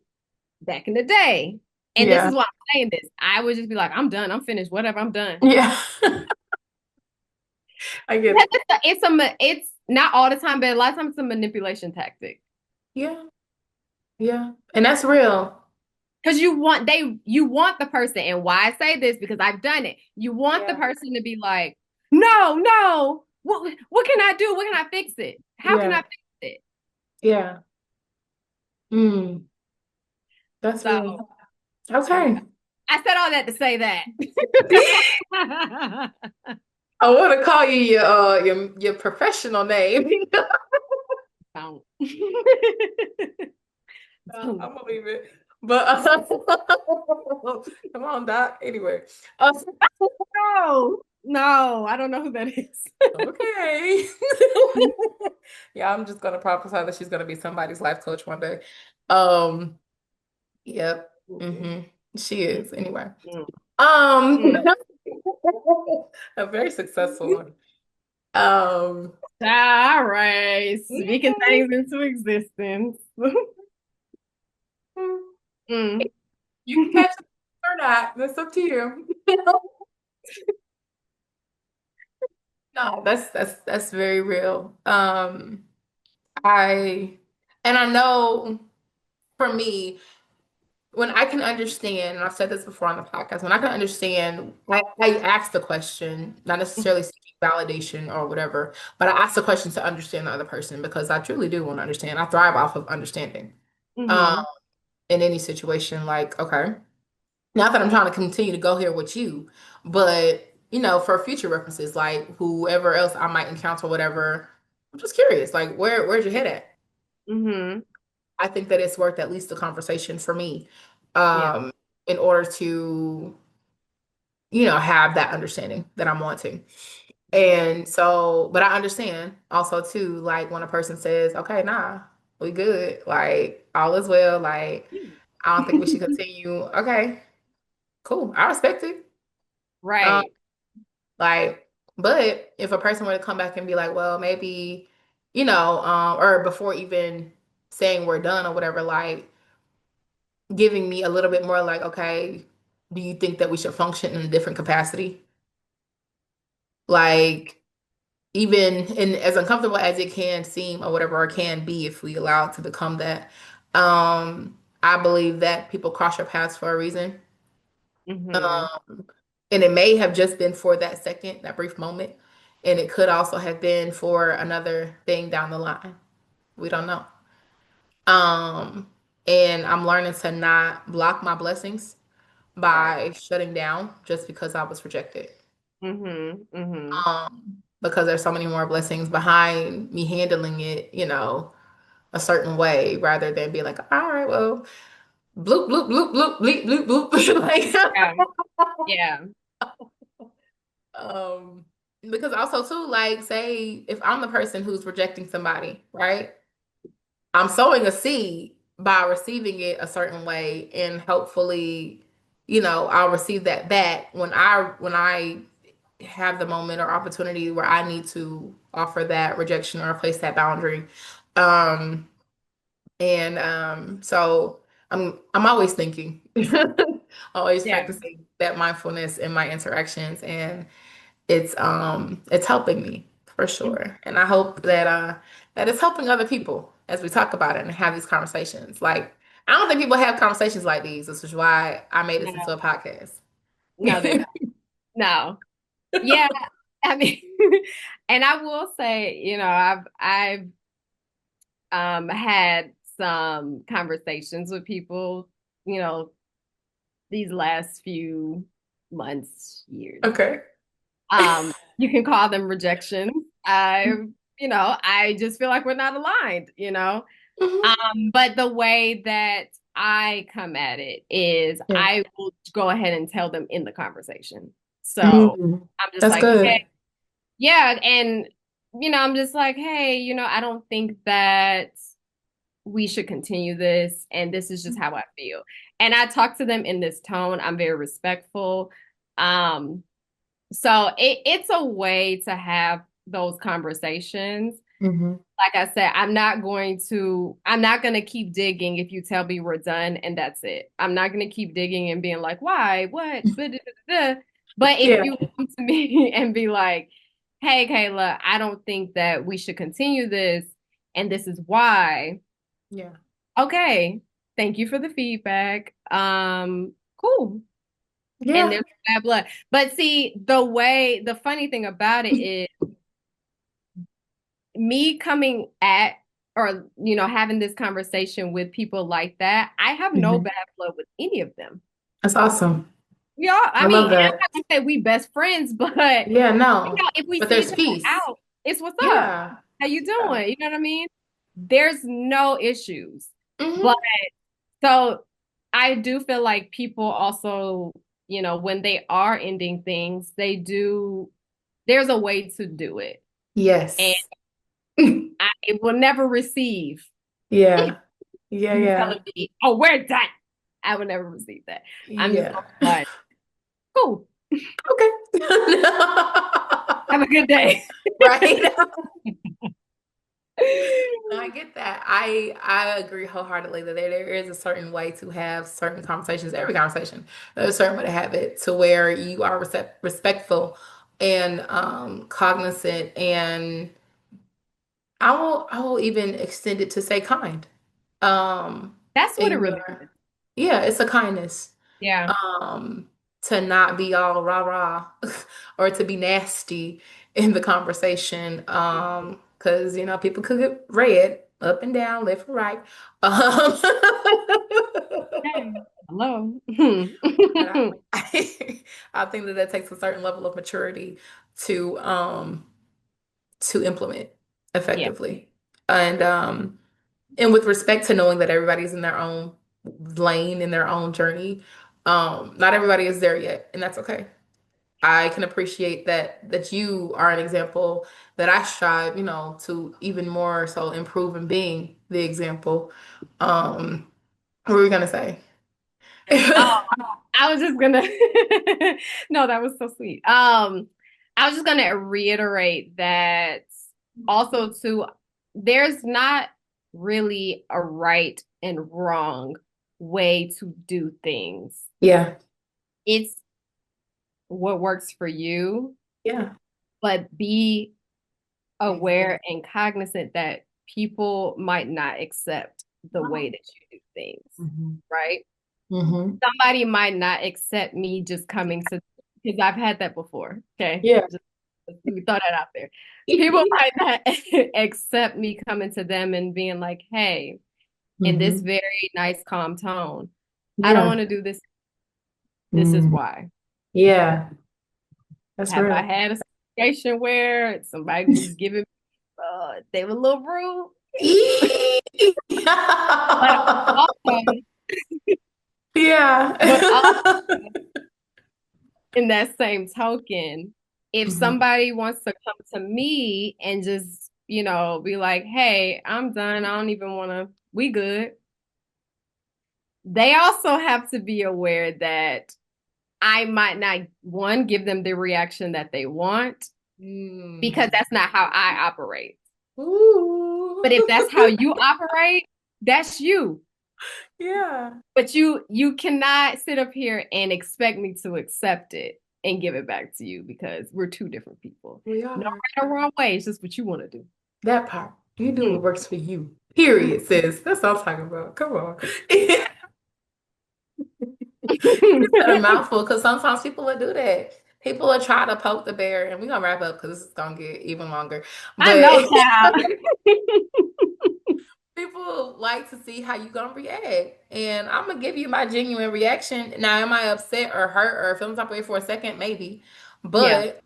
back in the day. And this Yeah. is why I'm saying this. I would just be like, I'm done. I'm finished. Whatever. I'm done. Yeah. I get Because it. it's not all the time, but a lot of times it's a manipulation tactic. Yeah. Yeah. And that's real. Because you want the person, and why I say this because I've done it. You want the Yeah. person to be like, no, no. What can I do? What can I fix it? How can I Yeah. fix it? Yeah. Mm. That's So real. yeah, Okay. I said all that to say that. I want to call you your professional name. Don't. I'm gonna leave it. But come on, Doc. Anyway, No, no, I don't know who that is. okay. Yeah, I'm just gonna prophesy that she's gonna be somebody's life coach one day. Um, yep. Hmm. She is anyway. Um, Mm. a very successful one. Um, All right, speaking mhm, things into existence. mhm. Mm. You can catch it or not. That's up to you. No, that's very real. I and I know for me, when I can understand, and I've said this before on the podcast, when I can understand, I ask the question, not necessarily seeking validation or whatever, but I ask the question to understand the other person because I truly do want to understand. I thrive off of understanding. Um, Hmm. in any situation, like, okay, not that I'm trying to continue to go here with you, but for future references, like whoever else I might encounter, whatever, I'm just curious, like where's your head at? Hmm. I think that it's worth at least a conversation for me, Yeah. um, in order to, have that understanding that I'm wanting. And so, but I understand also too, like when a person says, okay, nah, we good, like all is well, like I don't think we should continue. Okay, cool. I respect it. Um, Right. like, but if a person were to come back and be like, well, maybe, or before even saying we're done or whatever, like giving me a little bit more like, okay, do you think that we should function in a different capacity? Like, even in as uncomfortable as it can seem or whatever, or can be if we allow it to become that, I believe that people cross your paths for a reason. Hmm. Um, and it may have just been for that second, that brief moment. And it could also have been for another thing down the line. We don't know. Um, and I'm learning to not block my blessings Right. by shutting down just because I was rejected. Mm-hmm. Mm-hmm. Because there's so many more blessings behind me handling it, a certain way rather than being like, all right, well, bloop, bloop, bloop, bloop, bleep, bloop, bloop. Like, Yeah. Yeah. um, because also too, like, say if I'm the person who's rejecting somebody, right? I'm sowing a seed by receiving it a certain way, and hopefully, I'll receive that back when I have the moment or opportunity where I need to offer that rejection or place that boundary. Um, and so I'm always thinking, always Yeah. practicing that mindfulness in my interactions, and it's helping me for sure. And I hope that it's helping other people as we talk about it and have these conversations. Like, I don't think people have conversations like these. This is why I made this into No, a podcast. no, they don't. No. Yeah. I mean, and I will say, I've had some conversations with people, you know, these last few months, years. Okay. You can call them rejections. I just feel like we're not aligned. Mhm. But the way that I come at it is Yeah. I will go ahead and tell them in the conversation. So Mhm. I'm just That's like, hey, good. yeah, and I'm just like, hey, I don't think that we should continue this, and this is just how I feel. And I talk to them in this tone. I'm very respectful. Um, so it's a way to have those conversations. Hmm. Like I said, I'm not going to keep digging if you tell me we're done and that's it. I'm not going to keep digging and being like, why, what, but if Yeah. you come to me and be like, hey, Kayla, I don't think that we should continue this, and this is why. Yeah. Okay, thank you for the feedback. Cool. And Yeah. there's bad blood. But see, the funny thing about it is me coming at or having this conversation with people like that, I have no Hmm. bad blood with any of them. That's awesome. Yeah, I I mean, love and I'm that. not gonna say we best friends, but Yeah, no. if we But see each there's other peace. out, it's what's up. Yeah. How you Yeah. doing? You know what I mean? There's no issues. But Hmm. so I do feel like people also, when they are ending things, there's a way to do it. And Yes. I will never receive Yeah. Yeah, you yeah. telling me, "Oh, we're done." I would never receive that. I'm just Yeah. gonna be like, "Cool, Okay. have a good day." Right. No, I get that. I agree wholeheartedly that there is a certain way to have certain conversations, every conversation. There's a certain way to have it to where you are respectful and cognizant, and I will even extend it to say kind. Um That's what it in really your is. Yeah, it's a kindness. Yeah. um to not be all rah rah or to be nasty in the conversation, because people could get red up and down, left and right. um Hey, hello. and I think that takes a certain level of maturity to um to implement Yeah. effectively, and with respect to knowing that everybody's in their own lane, in their own journey. Not everybody is there yet, and that's okay. I can appreciate that you are an example that I strive, to even more so improve in being the example. What were we gonna say? Oh, I was just gonna no, that was so sweet. I was just gonna reiterate that also too, there's not really a right and wrong way to do things. Yeah, It's what works for you, yeah. but be aware and cognizant that people might not accept the way that you do things, Hmm. right? Hmm. Somebody might not accept me just coming to, because I've had that before. Okay. Yeah, Just Let me throw that out there. People might not accept me coming to them and being like, hey, in this Hmm. very nice, calm tone, I don't Yeah. want to do this. This is Mm. why. Yeah, that's Have I real. had a situation where somebody was giving, they were a little rude, Eee! but also, Yeah. but also in that same token, if Mhm. somebody wants to come to me and just, be like, hey, I'm done. I don't even want to, we good. They also have to be aware that I might not, one, give them the reaction that they want because Mm. that's not how I operate. But if that's how Ooh. you operate, that's you. Yeah, But you cannot sit up here and expect me to accept it and give it back to you because we're two different people. we No are. right or wrong way, it's just what you want to do. That part. You do Hmm. what works for you. Period, sis. That's what I'm talking about. Come on. You just said a mouthful because sometimes people will do that. People will try to poke the bear, and we're gonna wrap up because this is gonna get even longer. I But know, child. people like to see how you gonna react. And I'm gonna give you my genuine reaction. Now, am I upset or hurt or feeling some way for a second? Maybe. Yeah, But,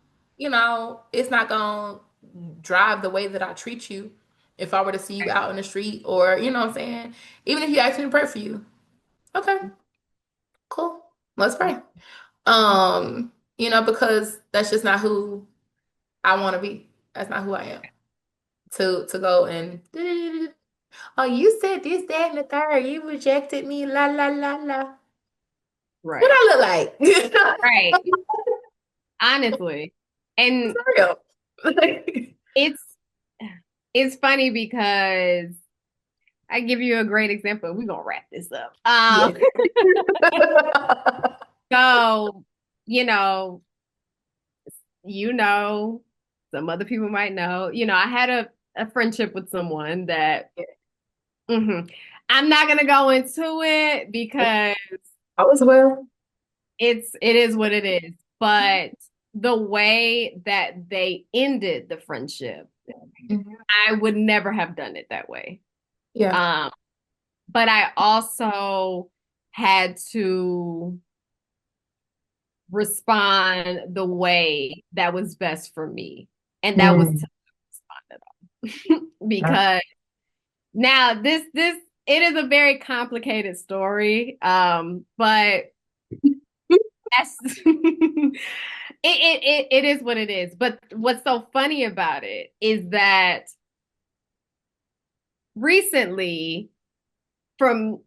it's not gonna drive the way that I treat you if I were to see you out in the street or, you know what I'm saying? Even if you ask me to pray for you. Okay, cool. Let's pray. Because that's just not who I want to be. That's not who I am. To go and oh, you said this, that, and the third. You rejected me. La la la la. What right, I look like? right. Honestly, and For real. it's it's funny because I give you a great example. We're gonna wrap this up. Yeah. So you know, you know, some other people might know. I had a friendship with someone that mhm. I'm not gonna go into it because All is well. it is what it is. But the way that they ended the friendship, Mhm. I would never have done it that way. Yeah. Um, but I also had to respond the way that was best for me. And that was Mm. to respond at all. Because now this it is a very complicated story. But that's it is what it is. But what's so funny about it is that recently, from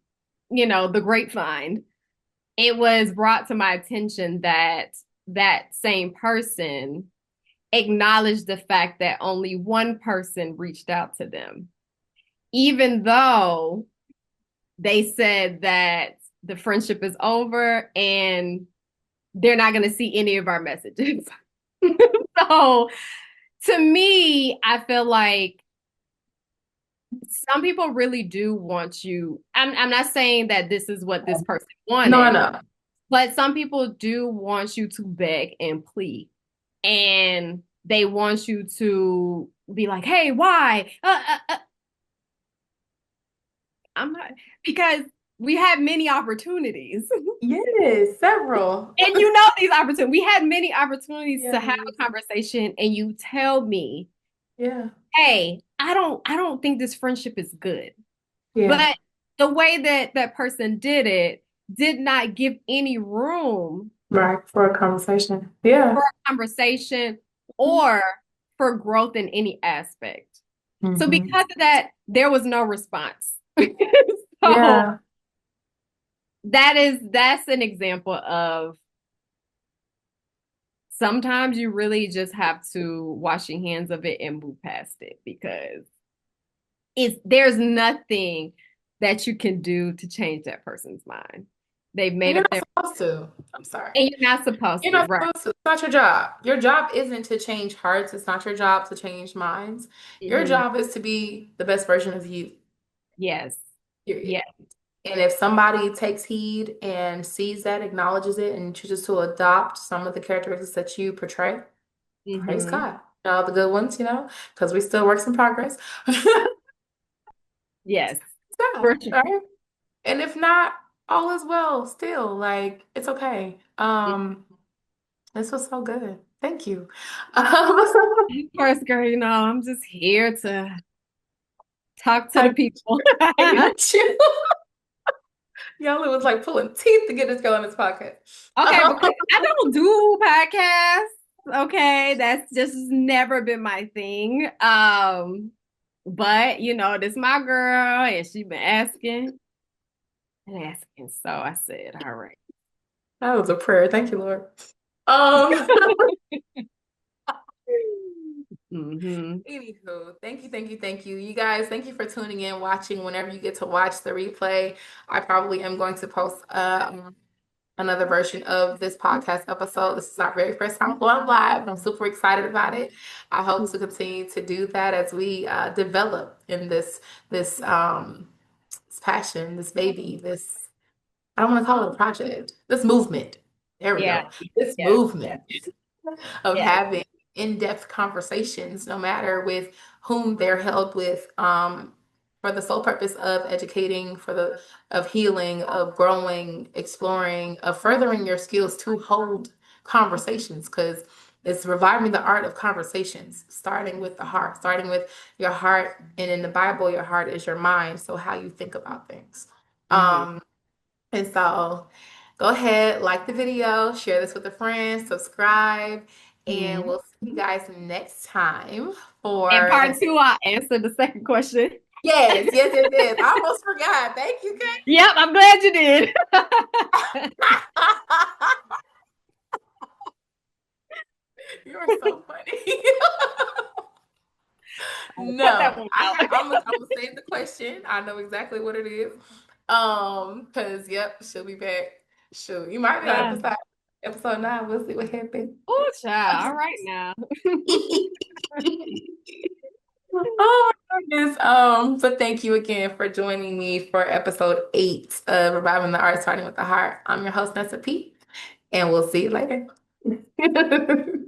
the grapevine, it was brought to my attention that that same person acknowledged the fact that only one person reached out to them, even though they said that the friendship is over and they're not going to see any of our messages. So to me, I feel like some people really do want you. I'm not saying that this is what this person No, I wanted, know. but some people do want you to beg and plead. And they want you to be like, hey, why? I'm not, because we had many opportunities. Yes, several. And these opportunities. We had many opportunities to have Yes. a conversation, and you tell me, Yeah. hey, I don't think this friendship is good. Yeah. But the way that that person did it did not give any room Right. For a conversation. Yeah. for a conversation or for growth in any aspect. So Mm-hmm. because of that, there was no response. So Yeah. that's an example of sometimes you really just have to wash your hands of it and move past it because there's nothing that you can do to change that person's mind. They've And made you're up not their supposed to. I'm sorry. and you're not supposed You're to, not right? supposed to. It's not your job. Your job isn't to change hearts. It's not your job to change minds. Your Hmm. job is to be the best version of you, Yes. period. Yeah. And if somebody takes heed and sees that, acknowledges it, and chooses to adopt some of the characteristics that you portray, Praise Hmm. God. All the good ones, because we still works in progress. Yes, Yeah, for sure. all right. And if not, all is well still. Like, it's okay. This was so good. Thank you. Um, Of course, girl, I'm just here to talk to the I, people. I got you. Y'all, it was like pulling teeth to get this girl on this podcast. Okay, because I don't do podcasts. Okay, that's just never been my thing. But this my girl, and she been asking and asking. So I said, all right. That was a prayer. Thank you, Lord. Um, Hmm. Anywho, thank you, thank you, thank you. You guys, thank you for tuning in, watching whenever you get to watch the replay. I probably am going to post another version of this podcast episode. This is our very first time going live. I'm super excited about it. I hope to continue to do that as we develop in this passion, this baby, this I don't want to call it a project, this movement. There we Yeah, go. This yes, movement of yes. having in-depth conversations, no matter with whom they're held with, for the sole purpose of educating, of healing, of growing, exploring, of furthering your skills to hold conversations, because it's reviving the art of conversations, starting with the heart, starting with your heart. And in the Bible, your heart is your mind, so how you think about things. Hmm. Um, and so go ahead, like the video, share this with a friend, subscribe, and Hmm. we'll see you guys next time And for part the. two, I'll answer the second question. Yes, yes, yes, yes. I almost forgot. Thank you, Kay. Yep, I'm glad you did. You are so funny. Cut that No, one out. I'm gonna save the question. I know exactly what it is. Because yep, she'll be back. Sure, you might be on Yeah. episode 9. We'll see what happens. Oh, child. All right now. Oh my goodness. But thank you again for joining me for episode 8 of Reviving the Art, Starting with the Heart. I'm your host, Nessa P, and we'll see you later.